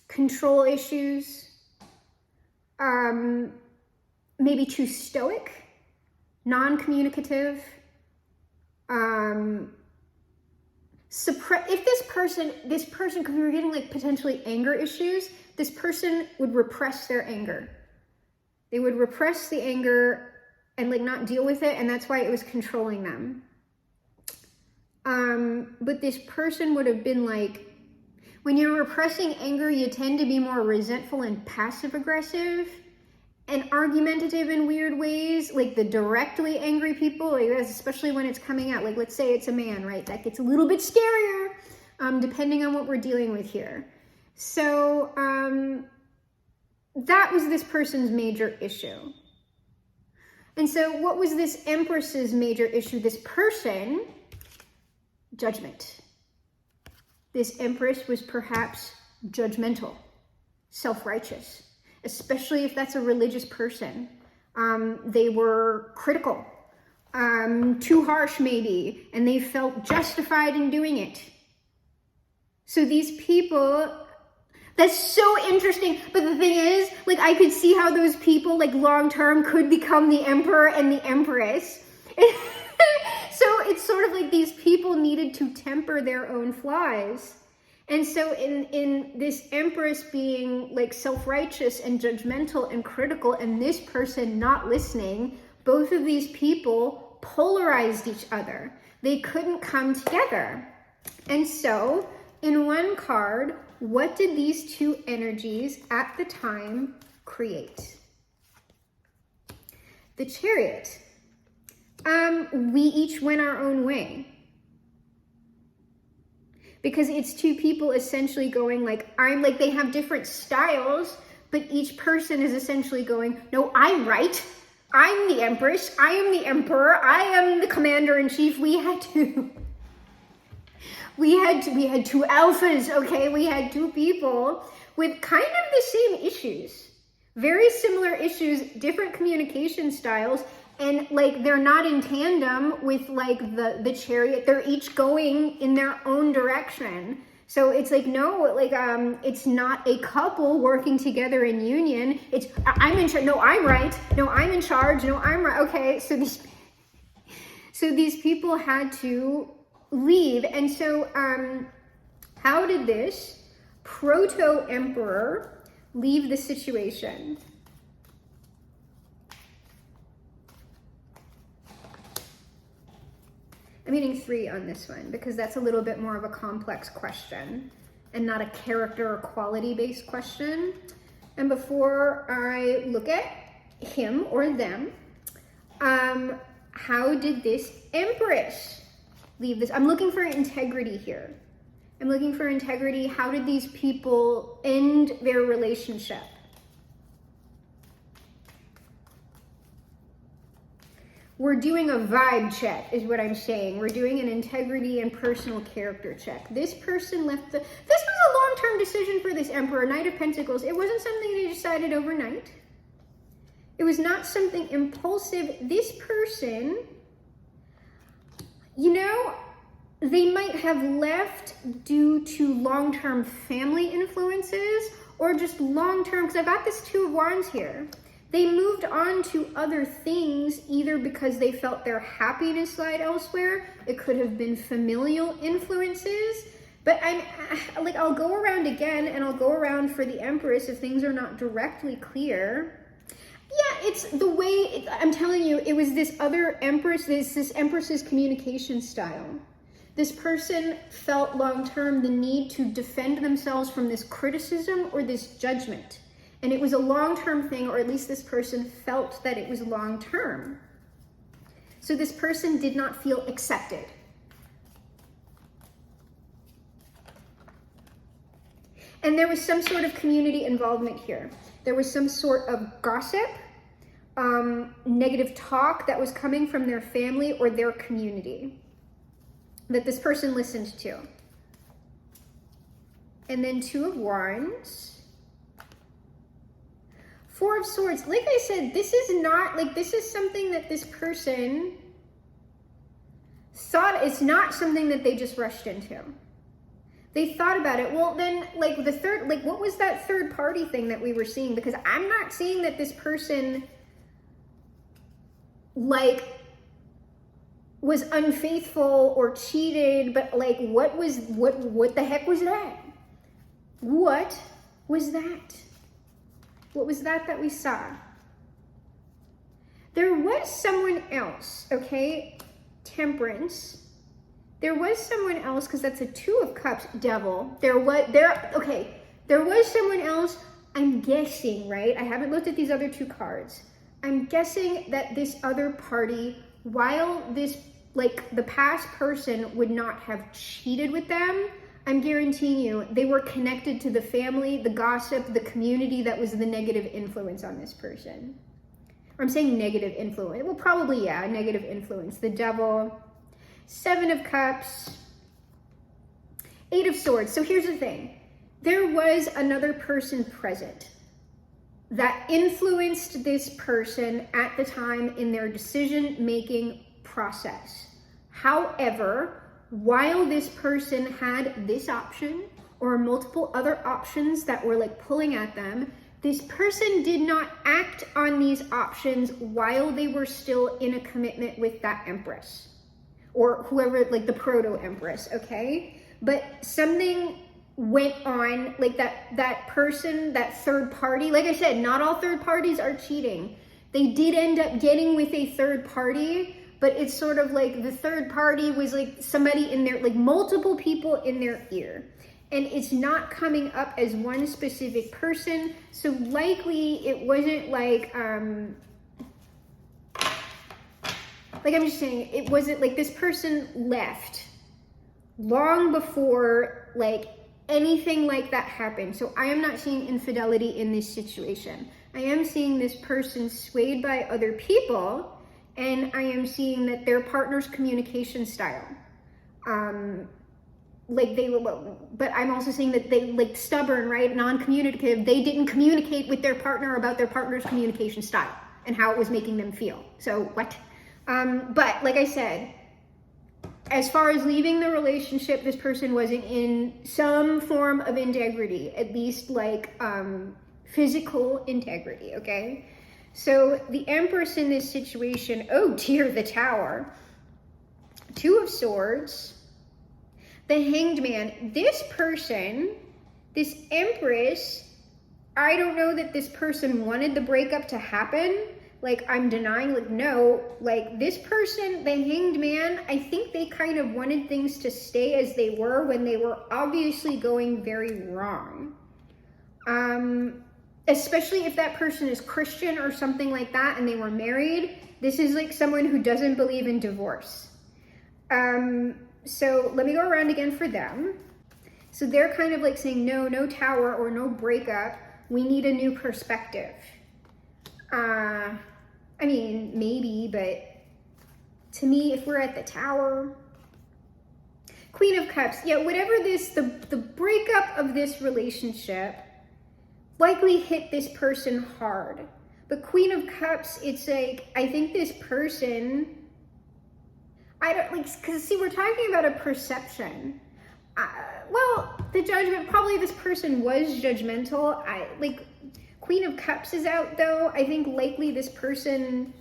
control issues, maybe too stoic, non-communicative, if this person, because we were getting like potentially anger issues, this person would repress their anger. They would repress the anger and like not deal with it, and that's why it was controlling them. But this person would have been like, when you're repressing anger, you tend to be more resentful and passive aggressive and argumentative in weird ways, like the directly angry people, like especially when it's coming out. Like let's say it's a man, right? That gets a little bit scarier, depending on what we're dealing with here. So that was this person's major issue. And so what was this Empress's major issue? This person, judgment. This Empress was perhaps judgmental, self-righteous, especially if that's a religious person. They were critical, too harsh maybe, and they felt justified in doing it. So these people, that's so interesting. But the thing is, like, I could see how those people, like, long-term could become the Emperor and the Empress. So it's sort of like these people needed to temper their own flaws. And so in this Empress being like self-righteous and judgmental and critical, and this person not listening, both of these people polarized each other. They couldn't come together. And so in one card, what did these two energies at the time create? The Chariot. We each went our own way. Because it's two people essentially going like, they have different styles, but each person is essentially going, no, I'm right. I'm the Empress. I am the Emperor. I am the Commander-in-Chief. We had two alphas, okay? We had two people with kind of the same issues. Very similar issues, different communication styles, and like they're not in tandem with like the Chariot. They're each going in their own direction. So it's like, no, like it's not a couple working together in union. It's I'm in charge. No, I'm right. No, I'm in charge. No, I'm right. Okay, so these people had to leave. And so how did this proto-emperor leave the situation? I'm hitting 3 on this one because that's a little bit more of a complex question and not a character or quality based question. And before I look at him or them, how did this Empress leave this? I'm looking for integrity here. I'm looking for integrity. How did these people end their relationship? We're doing a vibe check is what I'm saying. We're doing an integrity and personal character check. This person left this was a long-term decision for this Emperor, Knight of Pentacles. It wasn't something they decided overnight. It was not something impulsive. This person, you know, they might have left due to long-term family influences or just long-term, because I've got this 2 of Wands here. They moved on to other things either because they felt their happiness lied elsewhere. It could have been familial influences. But I'll go around again and I'll go around for the Empress if things are not directly clear. Yeah, it's the way, I'm telling you, it was this other Empress, this Empress's communication style. This person felt long-term the need to defend themselves from this criticism or this judgment. And it was a long-term thing, or at least this person felt that it was long-term. So this person did not feel accepted. And there was some sort of community involvement here. There was some sort of gossip, negative talk that was coming from their family or their community that this person listened to. And then 2 of Wands. 4 of Swords. Like I said, this is not, this is something that this person thought, it's not something that they just rushed into. They thought about it. Well, then, the third, what was that third party thing that we were seeing? Because I'm not seeing that this person, was unfaithful or cheated, but what the heck was that? What was that? What was that we saw? There was someone else, okay? Temperance. There was someone else, because that's a 2 of Cups, Devil. There was someone else, I'm guessing, right? I haven't looked at these other 2 cards. I'm guessing that this other party, while this, the past person would not have cheated with them, I'm guaranteeing you, they were connected to the family, the gossip, the community that was the negative influence on this person. Or I'm saying negative influence. Well, probably, yeah, negative influence. The Devil, 7 of Cups, 8 of Swords. So here's the thing. There was another person present that influenced this person at the time in their decision-making process. However, while this person had this option or multiple other options that were pulling at them, this person did not act on these options while they were still in a commitment with that Empress or whoever, the proto-Empress, okay? But something went on, that person, that third party, like I said, not all third parties are cheating. They did end up getting with a third party, but it's sort of the third party was somebody in their, multiple people in their ear. And it's not coming up as one specific person. So likely it wasn't I'm just saying, it wasn't this person left long before anything like that happened. So I am not seeing infidelity in this situation. I am seeing this person swayed by other people. And I am seeing that their partner's communication style, but I'm also seeing that they stubborn, right? Non-communicative. They didn't communicate with their partner about their partner's communication style and how it was making them feel. So what? But like I said, as far as leaving the relationship, this person wasn't in some form of integrity, at least physical integrity, okay? So the Empress in this situation, oh dear, the Tower, 2 of Swords, the Hanged Man. This person, this Empress, I don't know that this person wanted the breakup to happen. like I'm denying, like no, like this person, the Hanged Man, I think they kind of wanted things to stay as they were when they were obviously going very wrong. Especially if that person is Christian or something like that and they were married. This is like someone who doesn't believe in divorce. So let me go around again for them. So they're kind of like saying no tower or no breakup. We need a new perspective. I mean, maybe, but to me, if we're at the tower, Queen of Cups, yeah, whatever this, the breakup of this relationship likely hit this person hard. But Queen of Cups, it's like, I think this person, I don't, like, because see, we're talking about a perception. Well, the judgment, probably this person was judgmental. Like, Queen of Cups is out though. I think likely this person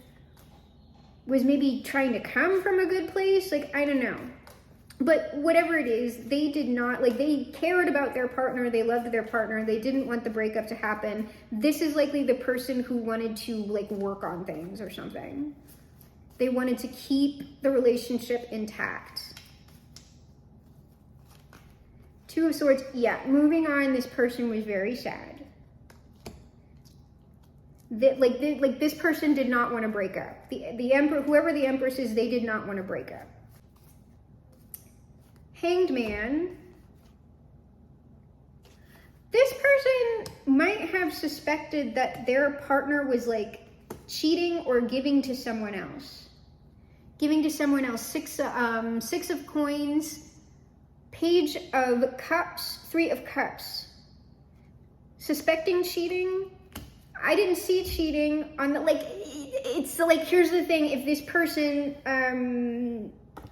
was maybe trying to come from a good place. Like, I don't know. But whatever it is, they did not, like, they cared about their partner. They loved their partner. They didn't want the breakup to happen. This is likely the person who wanted to, like, work on things or something. They wanted to keep the relationship intact. Two of Swords, yeah, moving on, this person was very sad. This person did not want to break up. The Emperor, whoever the Empress is, they did not want to break up. Hanged Man. This person might have suspected that their partner was like cheating or giving to someone else. Giving to someone else. Six of Coins. Page of Cups. 3 of Cups. Suspecting cheating. I didn't see cheating on the, like, it's like, here's the thing, if this person,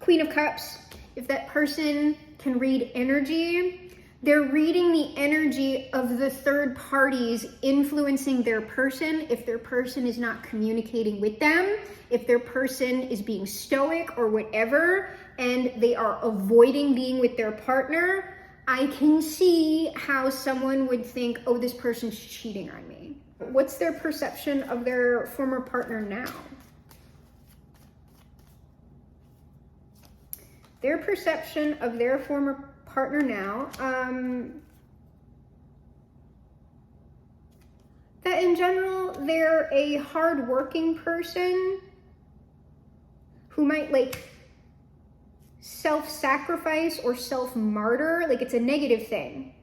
Queen of Cups, if that person can read energy, they're reading the energy of the third parties influencing their person. If their person is not communicating with them, if their person is being stoic or whatever, and they are avoiding being with their partner, I can see how someone would think, oh, this person's cheating on me. What's their perception of their former partner now? Their perception of their former partner now, that in general, they're a hardworking person who might like self-sacrifice or self-martyr, like it's a negative thing.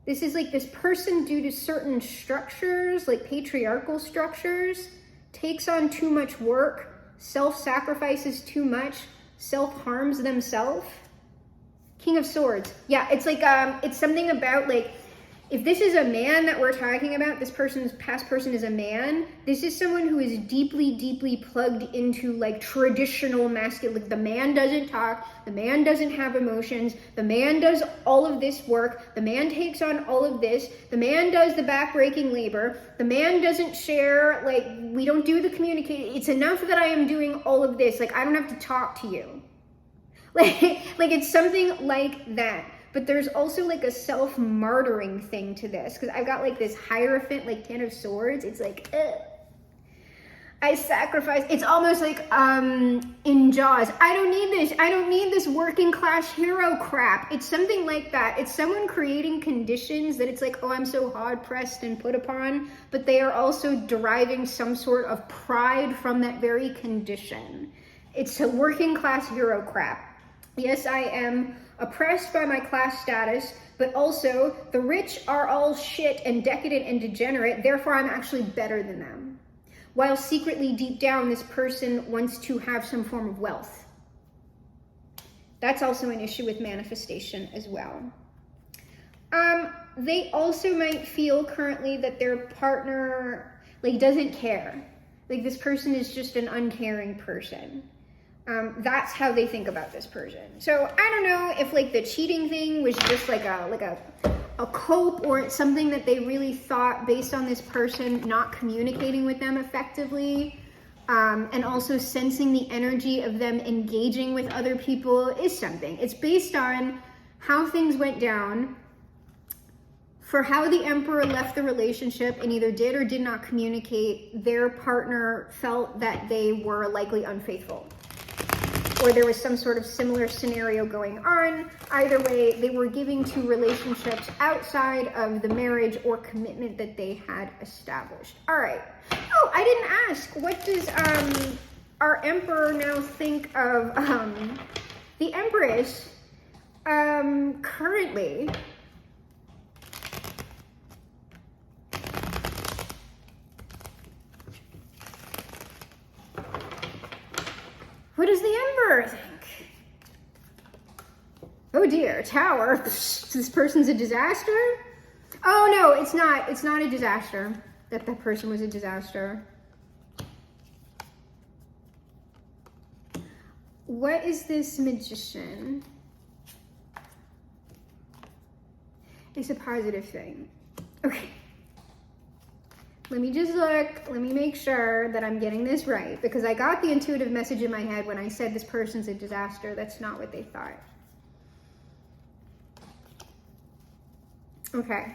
This is like this person, due to certain structures, like patriarchal structures, takes on too much work, self-sacrifices too much, self-harms themselves. King of Swords. Yeah, it's like, it's something about like, if this is a man that we're talking about, this person's past person is a man, this is someone who is deeply, deeply plugged into like traditional masculine, like the man doesn't talk, the man doesn't have emotions, the man does all of this work, the man takes on all of this, the man does the back-breaking labor, the man doesn't share, like we don't do the communication, it's enough that I am doing all of this, like I don't have to talk to you. Like it's something like that. But there's also like a self-martyring thing to this, because I've got like this Hierophant, like 10 of Swords. It's like, ugh. I sacrifice. It's almost like in Jaws. I don't need this. I don't need this working class hero crap. It's something like that. It's someone creating conditions that it's like, oh, I'm so hard pressed and put upon, but they are also deriving some sort of pride from that very condition. It's a working class hero crap. Yes, I am oppressed by my class status, but also the rich are all shit and decadent and degenerate, therefore I'm actually better than them. While secretly deep down, this person wants to have some form of wealth. That's also an issue with manifestation as well. They also might feel currently that their partner like doesn't care. Like this person is just an uncaring person. That's how they think about this person. So I don't know if like the cheating thing was just like a cope, or it's something that they really thought based on this person not communicating with them effectively, and also sensing the energy of them engaging with other people is something. It's based on how things went down for how the Emperor left the relationship and either did or did not communicate, their partner felt that they were likely unfaithful, or there was some sort of similar scenario going on. Either way, they were giving to relationships outside of the marriage or commitment that they had established. All right. Oh, I didn't ask. What does our Emperor now think of the Empress currently? What does the Emperor think? Oh dear, Tower. This person's a disaster? Oh no, it's not. It's not a disaster. That person was a disaster. What is this Magician? It's a positive thing. Okay. Let me just look, let me make sure that I'm getting this right, because I got the intuitive message in my head when I said this person's a disaster. That's not what they thought. Okay.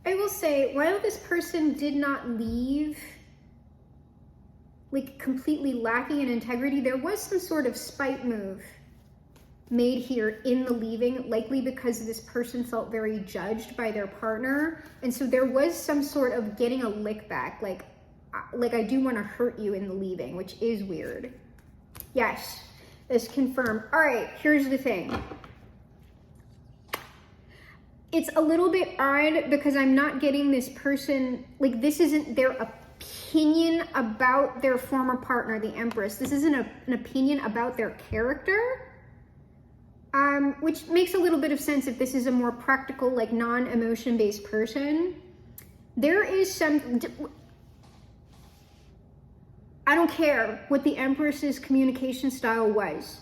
I will say, while this person did not leave like completely lacking in integrity, there was some sort of spite move made here in the leaving, likely because this person felt very judged by their partner. And so there was some sort of getting a lick back, like I do want to hurt you in the leaving, which is weird. Yes, it's confirmed. All right, here's the thing. It's a little bit odd because I'm not getting this person, like this isn't their opinion about their former partner, the Empress. This isn't an opinion about their character. Which makes a little bit of sense if this is a more practical, like non-emotion based person. There is some, I don't care what the Empress's communication style was.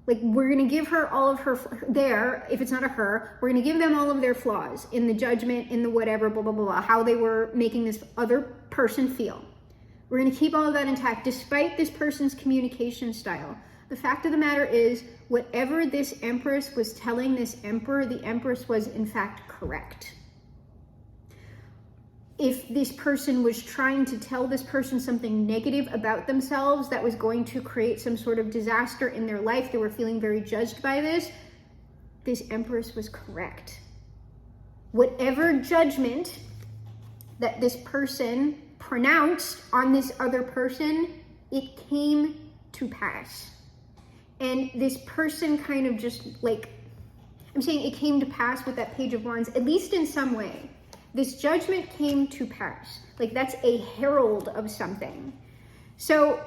Like, we're gonna give her all of her, if it's not a her, we're gonna give them all of their flaws in the judgment, in the whatever, blah, blah, blah, blah, how they were making this other person feel. We're gonna keep all of that intact, despite this person's communication style. The fact of the matter is, whatever this Empress was telling this Emperor, the Empress was in fact correct. If this person was trying to tell this person something negative about themselves that was going to create some sort of disaster in their life, they were feeling very judged by this Empress was correct. Whatever judgment that this person pronounced on this other person, it came to pass. And this person kind of just like, I'm saying it came to pass with that Page of Wands, at least in some way. This judgment came to pass. Like, that's a herald of something. So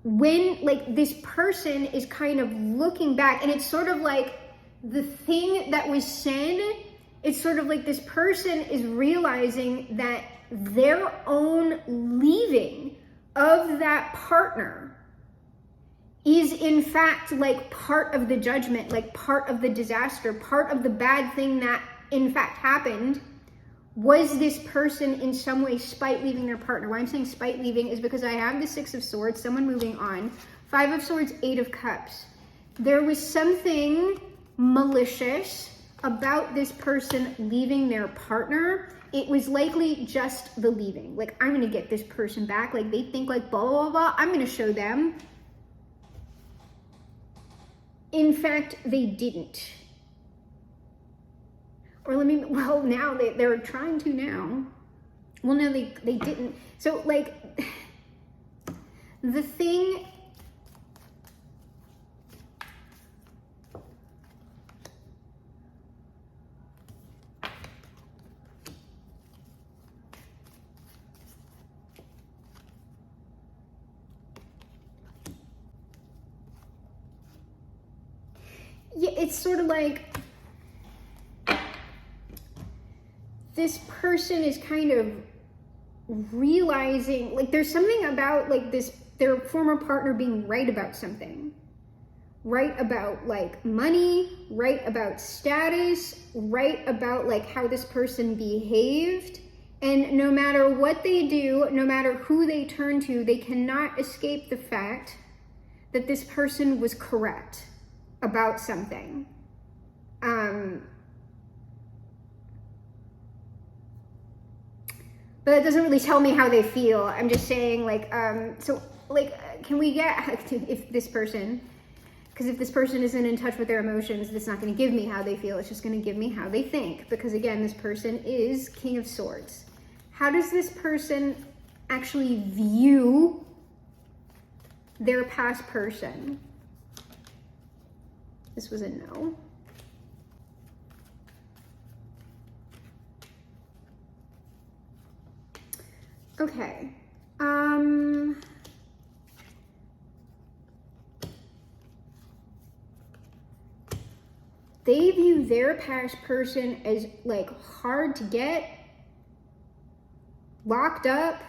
when like this person is kind of looking back, and it's sort of like the thing that was said, it's sort of like this person is realizing that their own leaving of that partner is in fact like part of the judgment, like part of the disaster, part of the bad thing that in fact happened. Was this person in some way spite leaving their partner? Why I'm saying spite leaving is because I have the Six of Swords, someone moving on, Five of Swords, Eight of Cups. There was something malicious about this person leaving their partner. It was likely just the leaving. Like, I'm gonna get this person back. Like, they think like blah, blah, blah. I'm gonna show them. In fact, they didn't. Or well, now they're trying to now. Well, no, they didn't. So, like, the thing, yeah, it's sort of like, this person is kind of realizing, like, there's something about like this, their former partner being right about something. Right about like money, right about status, right about like how this person behaved. And no matter what they do, no matter who they turn to, they cannot escape the fact that this person was correct about something. But that doesn't really tell me how they feel. I'm just saying, like, so, like, can we get, if this person, because if this person isn't in touch with their emotions, it's not going to give me how they feel. It's just going to give me how they think. Because, again, this person is King of Swords. How does this person actually view their past person? This was a no. Okay. They view their past person as like hard to get, locked up,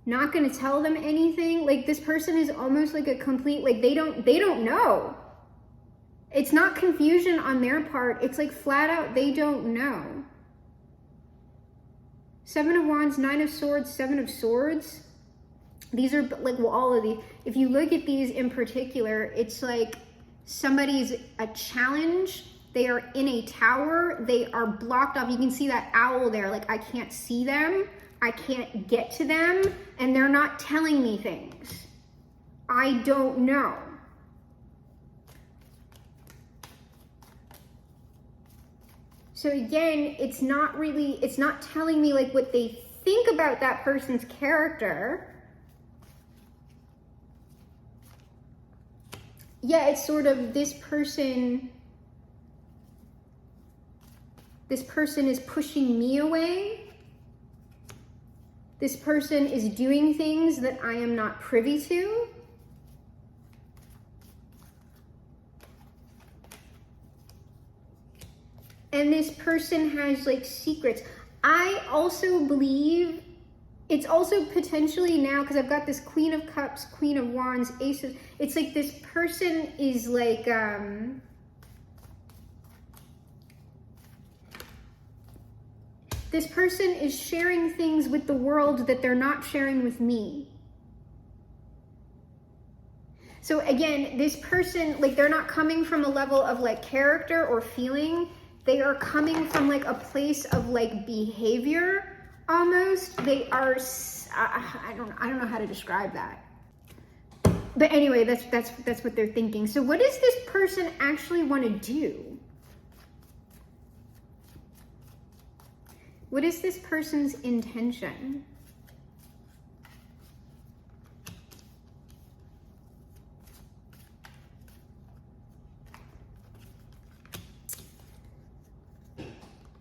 not going to tell them anything. Like, this person is almost like a complete, like, they don't know. It's not confusion on their part. It's like flat out, they don't know. Seven of Wands, Nine of Swords, Seven of Swords. These are like, well, all of these. If you look at these in particular, it's like somebody's a challenge. They are in a tower. They are blocked off. You can see that owl there. Like, I can't see them. I can't get to them. And they're not telling me things. I don't know. So again, it's not telling me like what they think about that person's character. Yeah, it's sort of this person is pushing me away. This person is doing things that I am not privy to. And this person has like secrets. I also believe it's also potentially now, because I've got this Queen of Cups, Queen of Wands, Ace of, it's like this person is like, this person is sharing things with the world that they're not sharing with me. So again, this person, like, they're not coming from a level of like character or feeling. They are coming from like a place of like behavior almost. They are, I don't know how to describe that. But anyway, that's what they're thinking. So what does this person actually want to do? What is this person's intention?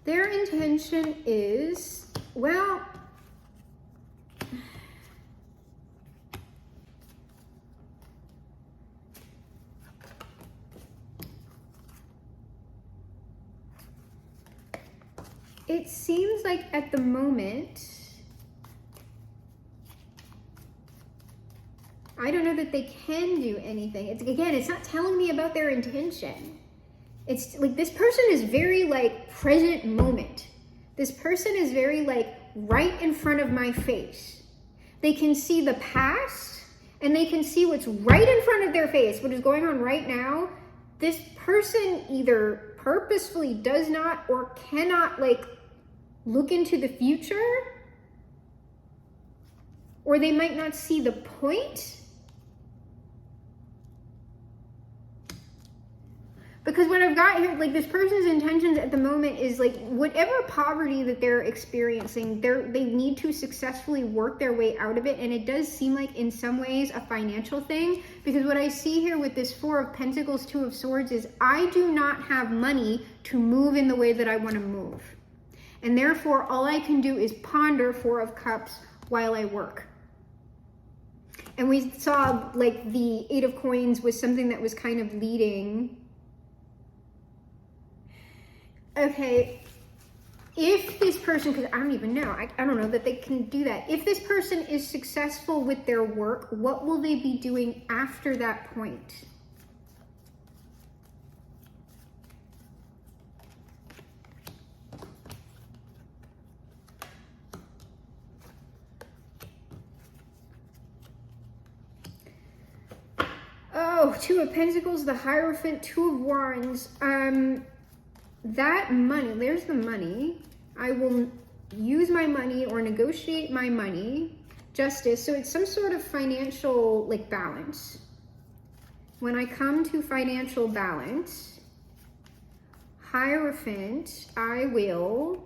Their intention is, well, it seems like at the moment, I don't know that they can do anything. It's not telling me about their intention. It's like this person is very like present moment. This person is very like right in front of my face. They can see the past and they can see what's right in front of their face, what is going on right now. This person either purposefully does not or cannot like look into the future, or they might not see the point. Because what I've got here, like this person's intentions at the moment is like whatever poverty that they're experiencing, they need to successfully work their way out of it. And it does seem like in some ways a financial thing, because what I see here with this Four of Pentacles, Two of Swords is I do not have money to move in the way that I want to move. And therefore all I can do is ponder Four of Cups while I work. And we saw like the Eight of Coins was something that was kind of leading. Okay, if this person, because I don't even know, I don't know that they can do that. If this person is successful with their work, what will they be doing after that point? Oh, Two of Pentacles, the Hierophant, Two of Wands. That money, there's the money. I will use my money or negotiate my money. Justice, so it's some sort of financial like balance. When I come to financial balance, Hierophant, I will,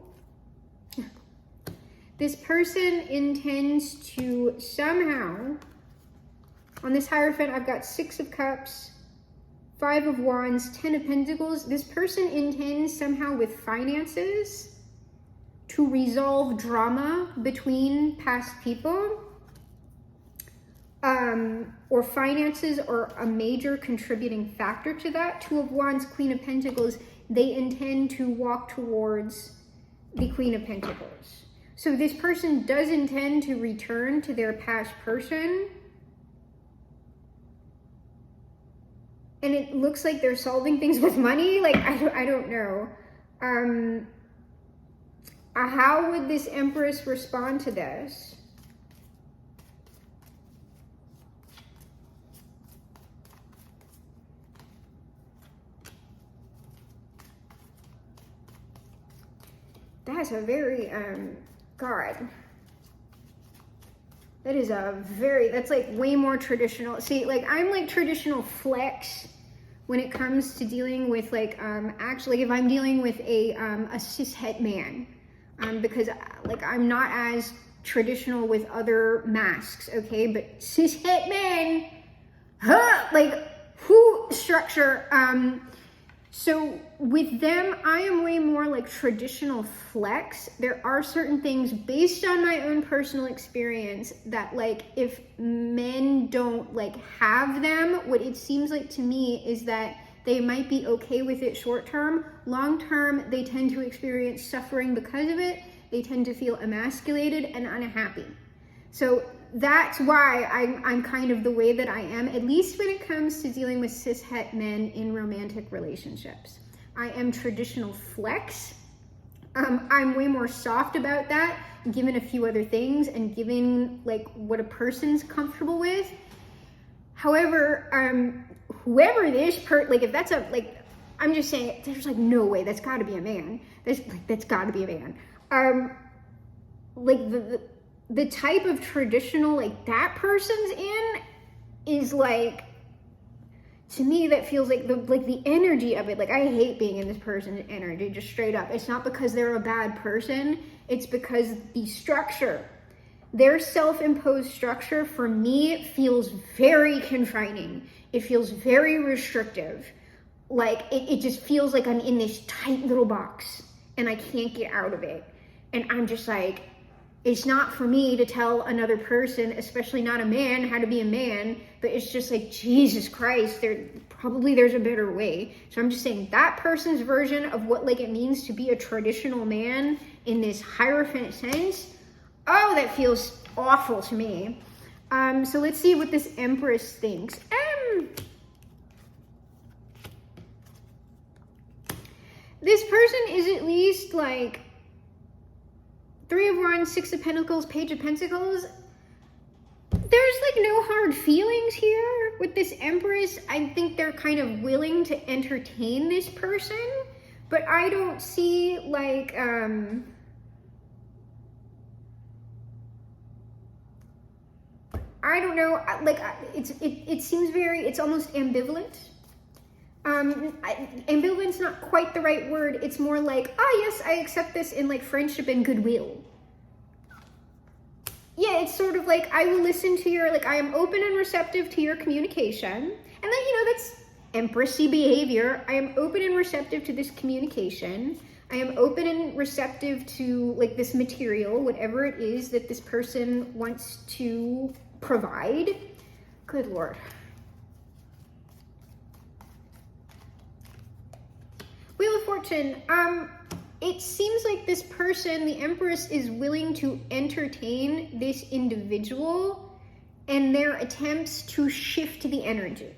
this person intends to somehow, on this Hierophant, I've got Six of Cups, Five of Wands, Ten of Pentacles. This person intends somehow with finances to resolve drama between past people, or finances are a major contributing factor to that. Two of Wands, Queen of Pentacles, they intend to walk towards the Queen of Pentacles. So this person does intend to return to their past person. And it looks like they're solving things with money. Like, I don't know. How would this Empress respond to this? That's a very, God. That is that's like way more traditional. See, like I'm like traditional flex when it comes to dealing with like, actually if I'm dealing with a cishet man, because like I'm not as traditional with other masks, okay? But cishet men, like who structure, so with them, I am way more like traditional flex. There are certain things based on my own personal experience that like if men don't like have them, what it seems like to me is that they might be okay with it short term. Long term, they tend to experience suffering because of it. They tend to feel emasculated and unhappy. So that's why I'm kind of the way that I am, at least when it comes to dealing with cishet men in romantic relationships. I am traditional flex. I'm way more soft about that, given a few other things and given like what a person's comfortable with. However, whoever this like if that's a, like, I'm just saying, there's like no way, that's gotta be a man. That's gotta be a man. Like the type of traditional like that person's in is like, to me that feels like the energy of it. Like I hate being in this person's energy, just straight up. It's not because they're a bad person, it's because the structure, their self-imposed structure for me feels very confining. It feels very restrictive. Like it just feels like I'm in this tight little box and I can't get out of it. And I'm just like, it's not for me to tell another person, especially not a man, how to be a man, but it's just like, Jesus Christ, there's a better way. So I'm just saying that person's version of what like it means to be a traditional man in this Hierophant sense, oh, that feels awful to me. So let's see what this Empress thinks. This person is at least like Three of Wands, Six of Pentacles, Page of Pentacles. There's like no hard feelings here with this Empress. I think they're kind of willing to entertain this person, but I don't see like, I don't know, like it seems very, it's almost ambivalent. Ambivalent's not quite the right word. It's more like, yes, I accept this in like friendship and goodwill. Yeah, it's sort of like, I will listen to your, like, I am open and receptive to your communication. And then, that's Empressy behavior. I am open and receptive to this communication. I am open and receptive to like this material, whatever it is that this person wants to provide. Good Lord. Wheel of Fortune. It seems like this person, the Empress, is willing to entertain this individual and their attempts to shift the energy.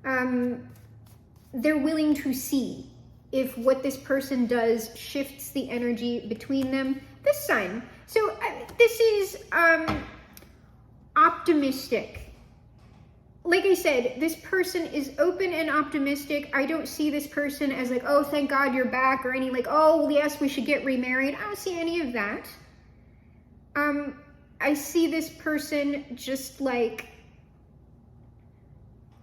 They're willing to see if what this person does shifts the energy between them. The Sun. So this is optimistic. like I said, this person is open and optimistic. I don't see this person as like, oh, thank God you're back, or any like, oh, yes, we should get remarried. I don't see any of that. I see this person just like,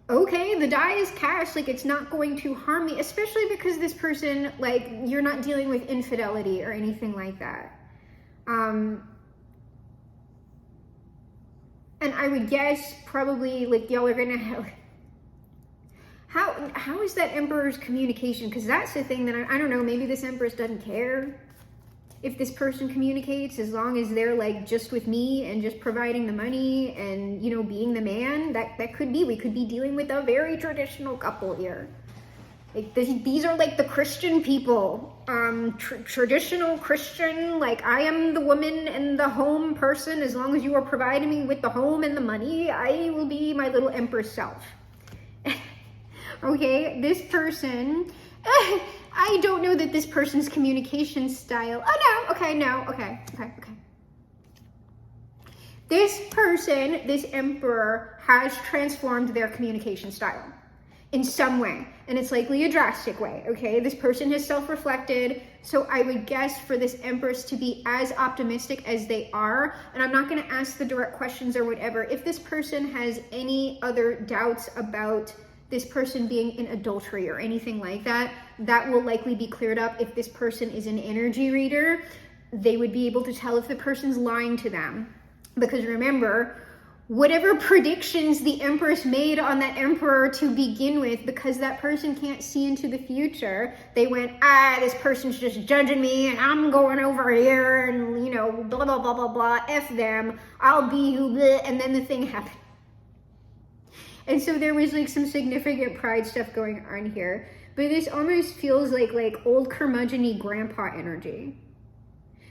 okay, the die is cast, like it's not going to harm me, especially because this person, like, you're not dealing with infidelity or anything like that. And I would guess probably like y'all are gonna have, how is that Emperor's communication? Because that's the thing that I don't know, maybe this Empress doesn't care if this person communicates, as long as they're like just with me and just providing the money and, you know, being the man. That could be, we could be dealing with a very traditional couple here. Like these are like the Christian people, traditional Christian, like I am the woman and the home person. As long as you are providing me with the home and the money, I will be my little Empress self. Okay, this person, I don't know that this person's communication style, oh no, okay, no, okay. This person, this Emperor, has transformed their communication style in some way, and it's likely a drastic way, okay? This person has self-reflected, so I would guess for this Empress to be as optimistic as they are, and I'm not gonna ask the direct questions or whatever. If this person has any other doubts about this person being in adultery or anything like that, that will likely be cleared up. If this person is an energy reader, they would be able to tell if the person's lying to them. Because remember, whatever predictions the Empress made on that Emperor to begin with, because that person can't see into the future, they went, this person's just judging me and I'm going over here and, you know, blah, blah, blah, blah, blah, F them, I'll be who, blah, and then the thing happened. And so there was like some significant pride stuff going on here. But this almost feels like old curmudgeon-y grandpa energy.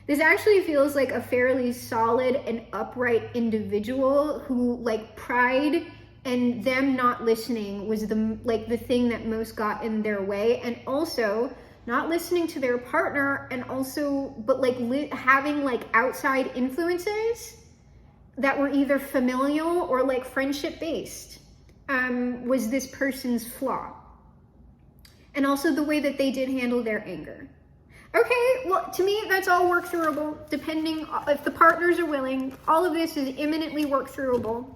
This actually feels like a fairly solid and upright individual who, like, pride and them not listening was the thing that most got in their way, and also not listening to their partner, and also having like outside influences that were either familial or like friendship based was this person's flaw. And also the way that they did handle their anger. Okay, well, to me, that's all work throughable, depending if the partners are willing. All of this is imminently work throughable,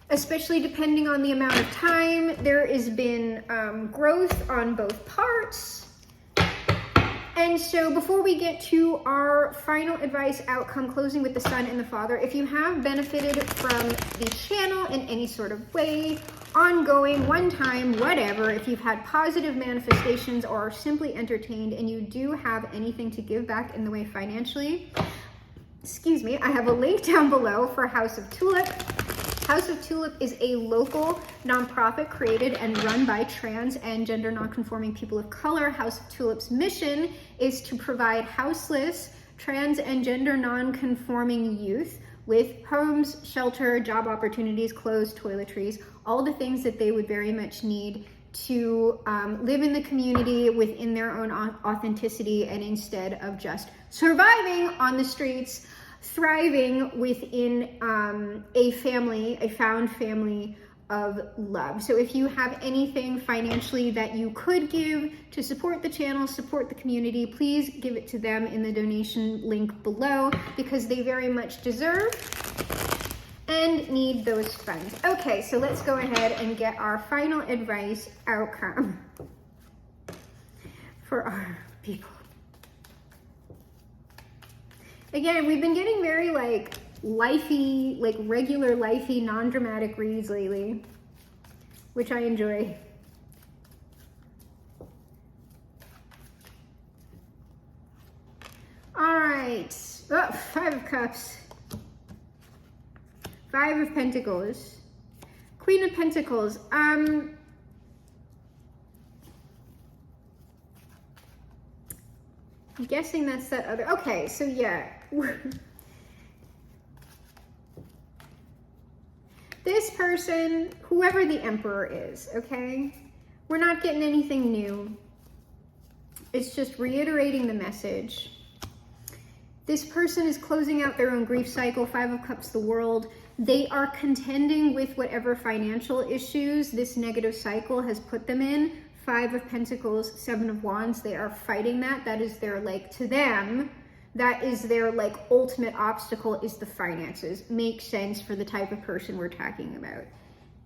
especially depending on the amount of time. There has been growth on both parts. And so before we get to our final advice outcome, closing with the Sun and the Father, if you have benefited from the channel in any sort of way, ongoing, one time, whatever, if you've had positive manifestations or are simply entertained and you do have anything to give back in the way financially, excuse me, I have a link down below for House of Tulip. House of Tulip is a local nonprofit created and run by trans and gender nonconforming people of color. House of Tulip's mission is to provide houseless, trans and gender nonconforming youth with homes, shelter, job opportunities, clothes, toiletries, all the things that they would very much need to live in the community within their own authenticity, and instead of just surviving on the streets, thriving within a family, a found family of love. So if you have anything financially that you could give to support the channel, support the community, please give it to them in the donation link below, because they very much deserve and need those funds. Okay, so let's go ahead and get our final advice outcome for our people. Again, we've been getting very like lifey, like regular lifey, non-dramatic reads lately, which I enjoy. All right, oh, 5 of Cups, 5 of Pentacles, Queen of Pentacles. I'm guessing that's that other, okay, so yeah. This person, whoever the Emperor is, okay? We're not getting anything new. It's just reiterating the message. This person is closing out their own grief cycle. 5 of Cups, the World. They are contending with whatever financial issues this negative cycle has put them in. 5 of Pentacles, 7 of Wands, they are fighting that. That is their, like, to them, that is their, like, ultimate obstacle is the finances. Makes sense for the type of person we're talking about.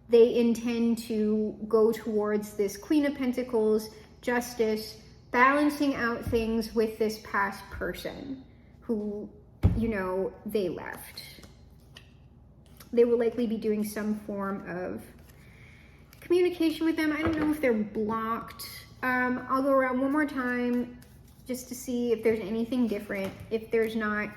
They intend to go towards this Queen of Pentacles, justice, balancing out things with this past person who, you know, they left. They will likely be doing some form of communication with them. I don't know if they're blocked. I'll go around one more time just to see if there's anything different. If there's not,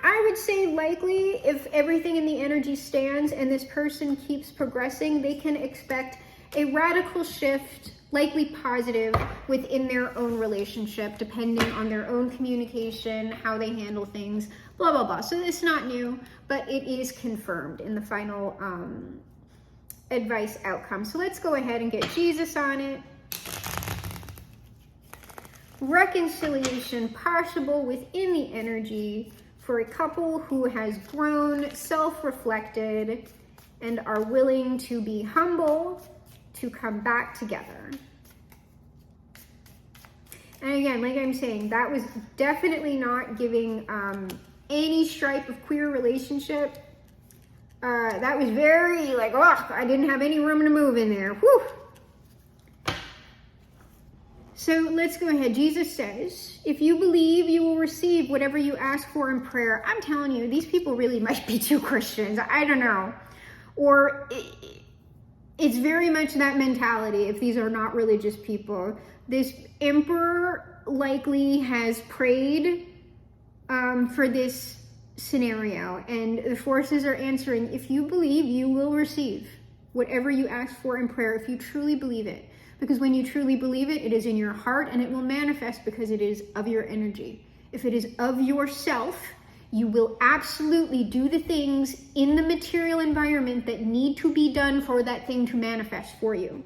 I would say likely if everything in the energy stands and this person keeps progressing, they can expect a radical shift, likely positive, within their own relationship, depending on their own communication, how they handle things, blah, blah, blah. So it's not new, but it is confirmed in the final advice outcome. So let's go ahead and get Jesus on it. Reconciliation possible within the energy for a couple who has grown, self-reflected, and are willing to be humble to come back together. And again, like I'm saying, that was definitely not giving any stripe of queer relationship. That was very like, oh, I didn't have any room to move in there. Whew. So let's go ahead. Jesus says, if you believe, you will receive whatever you ask for in prayer. I'm telling you, these people really might be too Christians. I don't know. Or it's very much that mentality if these are not religious people. This emperor likely has prayed for this scenario, and the forces are answering, if you believe, you will receive whatever you ask for in prayer, if you truly believe it. Because when you truly believe it, it is in your heart and it will manifest because it is of your energy. If it is of yourself, you will absolutely do the things in the material environment that need to be done for that thing to manifest for you.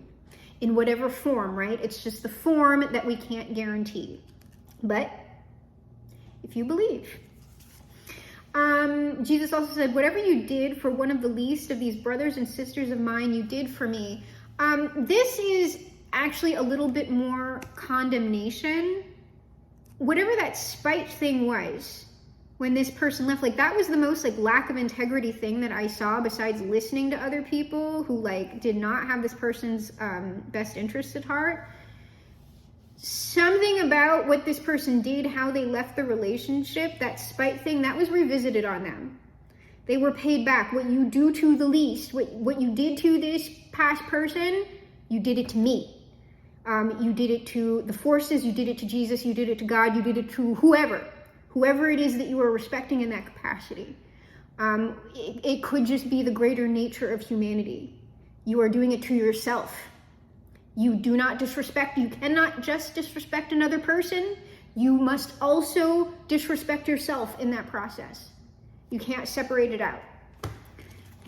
In whatever form, right? It's just the form that we can't guarantee. But if you believe. Jesus also said, whatever you did for one of the least of these brothers and sisters of mine, you did for me. This is actually a little bit more condemnation. Whatever that spite thing was, when this person left, like that was the most like lack of integrity thing that I saw, besides listening to other people who like did not have this person's best interest at heart. Something about what this person did, how they left the relationship, that spite thing, that was revisited on them. They were paid back. What you do to the least, what you did to this past person, you did it to me. You did it to the forces, you did it to Jesus, you did it to God, you did it to whoever it is that you are respecting in that capacity. It could just be the greater nature of humanity. You are doing it to yourself. You do not disrespect. You cannot just disrespect another person. You must also disrespect yourself in that process. You can't separate it out.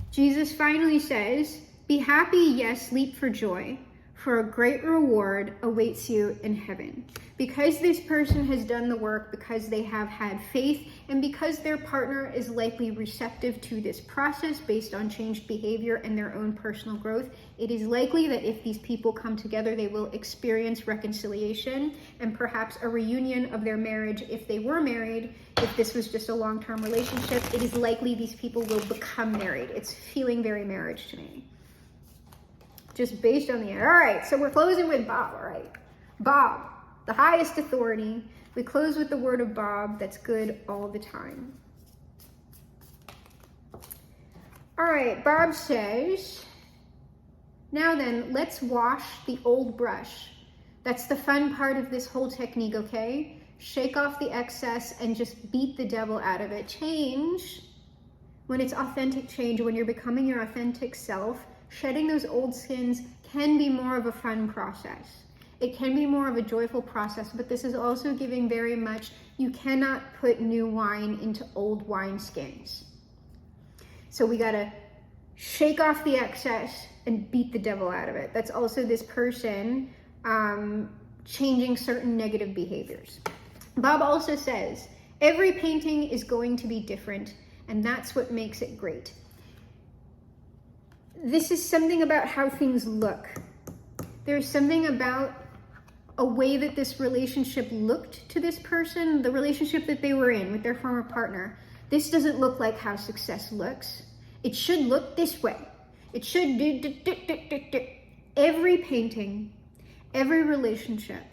Jesus finally says, be happy, yes, leap for joy, for a great reward awaits you in heaven. Because this person has done the work, because they have had faith, and because their partner is likely receptive to this process based on changed behavior and their own personal growth, it is likely that if these people come together, they will experience reconciliation and perhaps a reunion of their marriage if they were married. If this was just a long-term relationship, it is likely these people will become married. It's feeling very marriage to me. Just based on the, all right, so we're closing with Bob, all right? Bob, the highest authority. We close with the word of Bob that's good all the time. All right, Bob says, now then, let's wash the old brush. That's the fun part of this whole technique, okay? Shake off the excess and just beat the devil out of it. Change, when it's authentic change, when you're becoming your authentic self, shedding those old skins can be more of a fun process. It can be more of a joyful process, but this is also giving very much, you cannot put new wine into old wine skins. So we gotta shake off the excess and beat the devil out of it. That's also this person changing certain negative behaviors. Bob also says, Every painting is going to be different, and that's what makes it great. This is something about how things look. There's something about a way that this relationship looked to this person, the relationship that they were in with their former partner. This doesn't look like how success looks. It should look this way. It should do. Every painting, every relationship,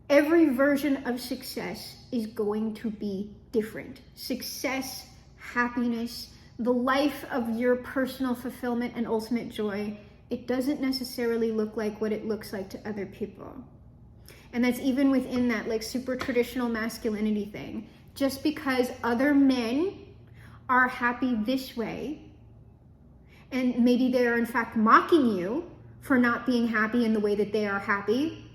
every version of success is going to be different. Success, happiness, the life of your personal fulfillment and ultimate joy, it doesn't necessarily look like what it looks like to other people. And that's even within that like super traditional masculinity thing. Just because other men are happy this way, and maybe they are in fact mocking you for not being happy in the way that they are happy,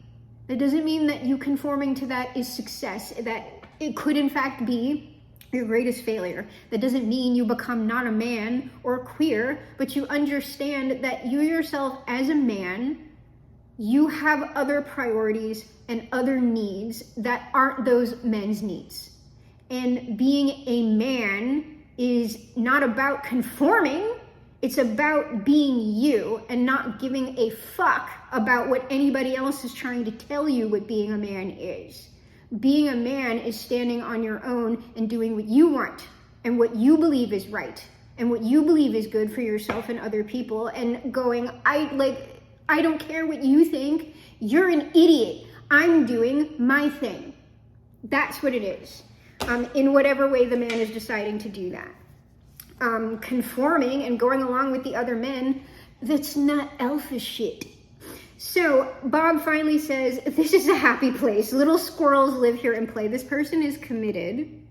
that doesn't mean that you conforming to that is success, that it could in fact be your greatest failure. That doesn't mean you become not a man or queer, but you understand that you yourself as a man, you have other priorities and other needs that aren't those men's needs. And being a man is not about conforming, it's about being you and not giving a fuck about what anybody else is trying to tell you what being a man is. Being a man is standing on your own and doing what you want and what you believe is right and what you believe is good for yourself and other people, and going, I don't care what you think, you're an idiot, I'm doing my thing. That's what it is, in whatever way the man is deciding to do that. Conforming and going along with the other men, that's not alpha shit. So Bob finally says, this is a happy place. Little squirrels live here and play. This person is committed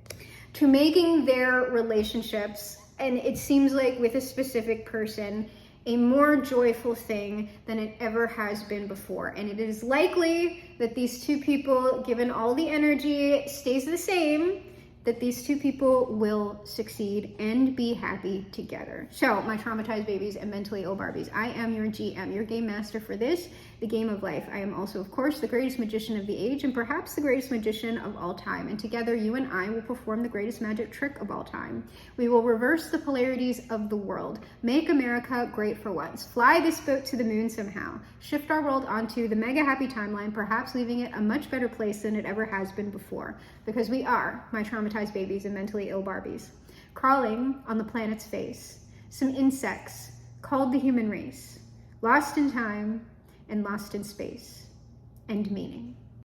to making their relationships, and it seems like with a specific person, a more joyful thing than it ever has been before. And it is likely that these two people, given all the energy stays the same, that these two people will succeed and be happy together. So, my traumatized babies and mentally ill Barbies, I am your GM, your game master for this, the game of life. I am also, of course, the greatest magician of the age and perhaps the greatest magician of all time. And together, you and I will perform the greatest magic trick of all time. We will reverse the polarities of the world, make America great for once, fly this boat to the moon somehow, shift our world onto the mega happy timeline, perhaps leaving it a much better place than it ever has been before. Because we are, my traumatized babies and mentally ill Barbies, crawling on the planet's face, some insects called the human race, lost in time and lost in space and meaning.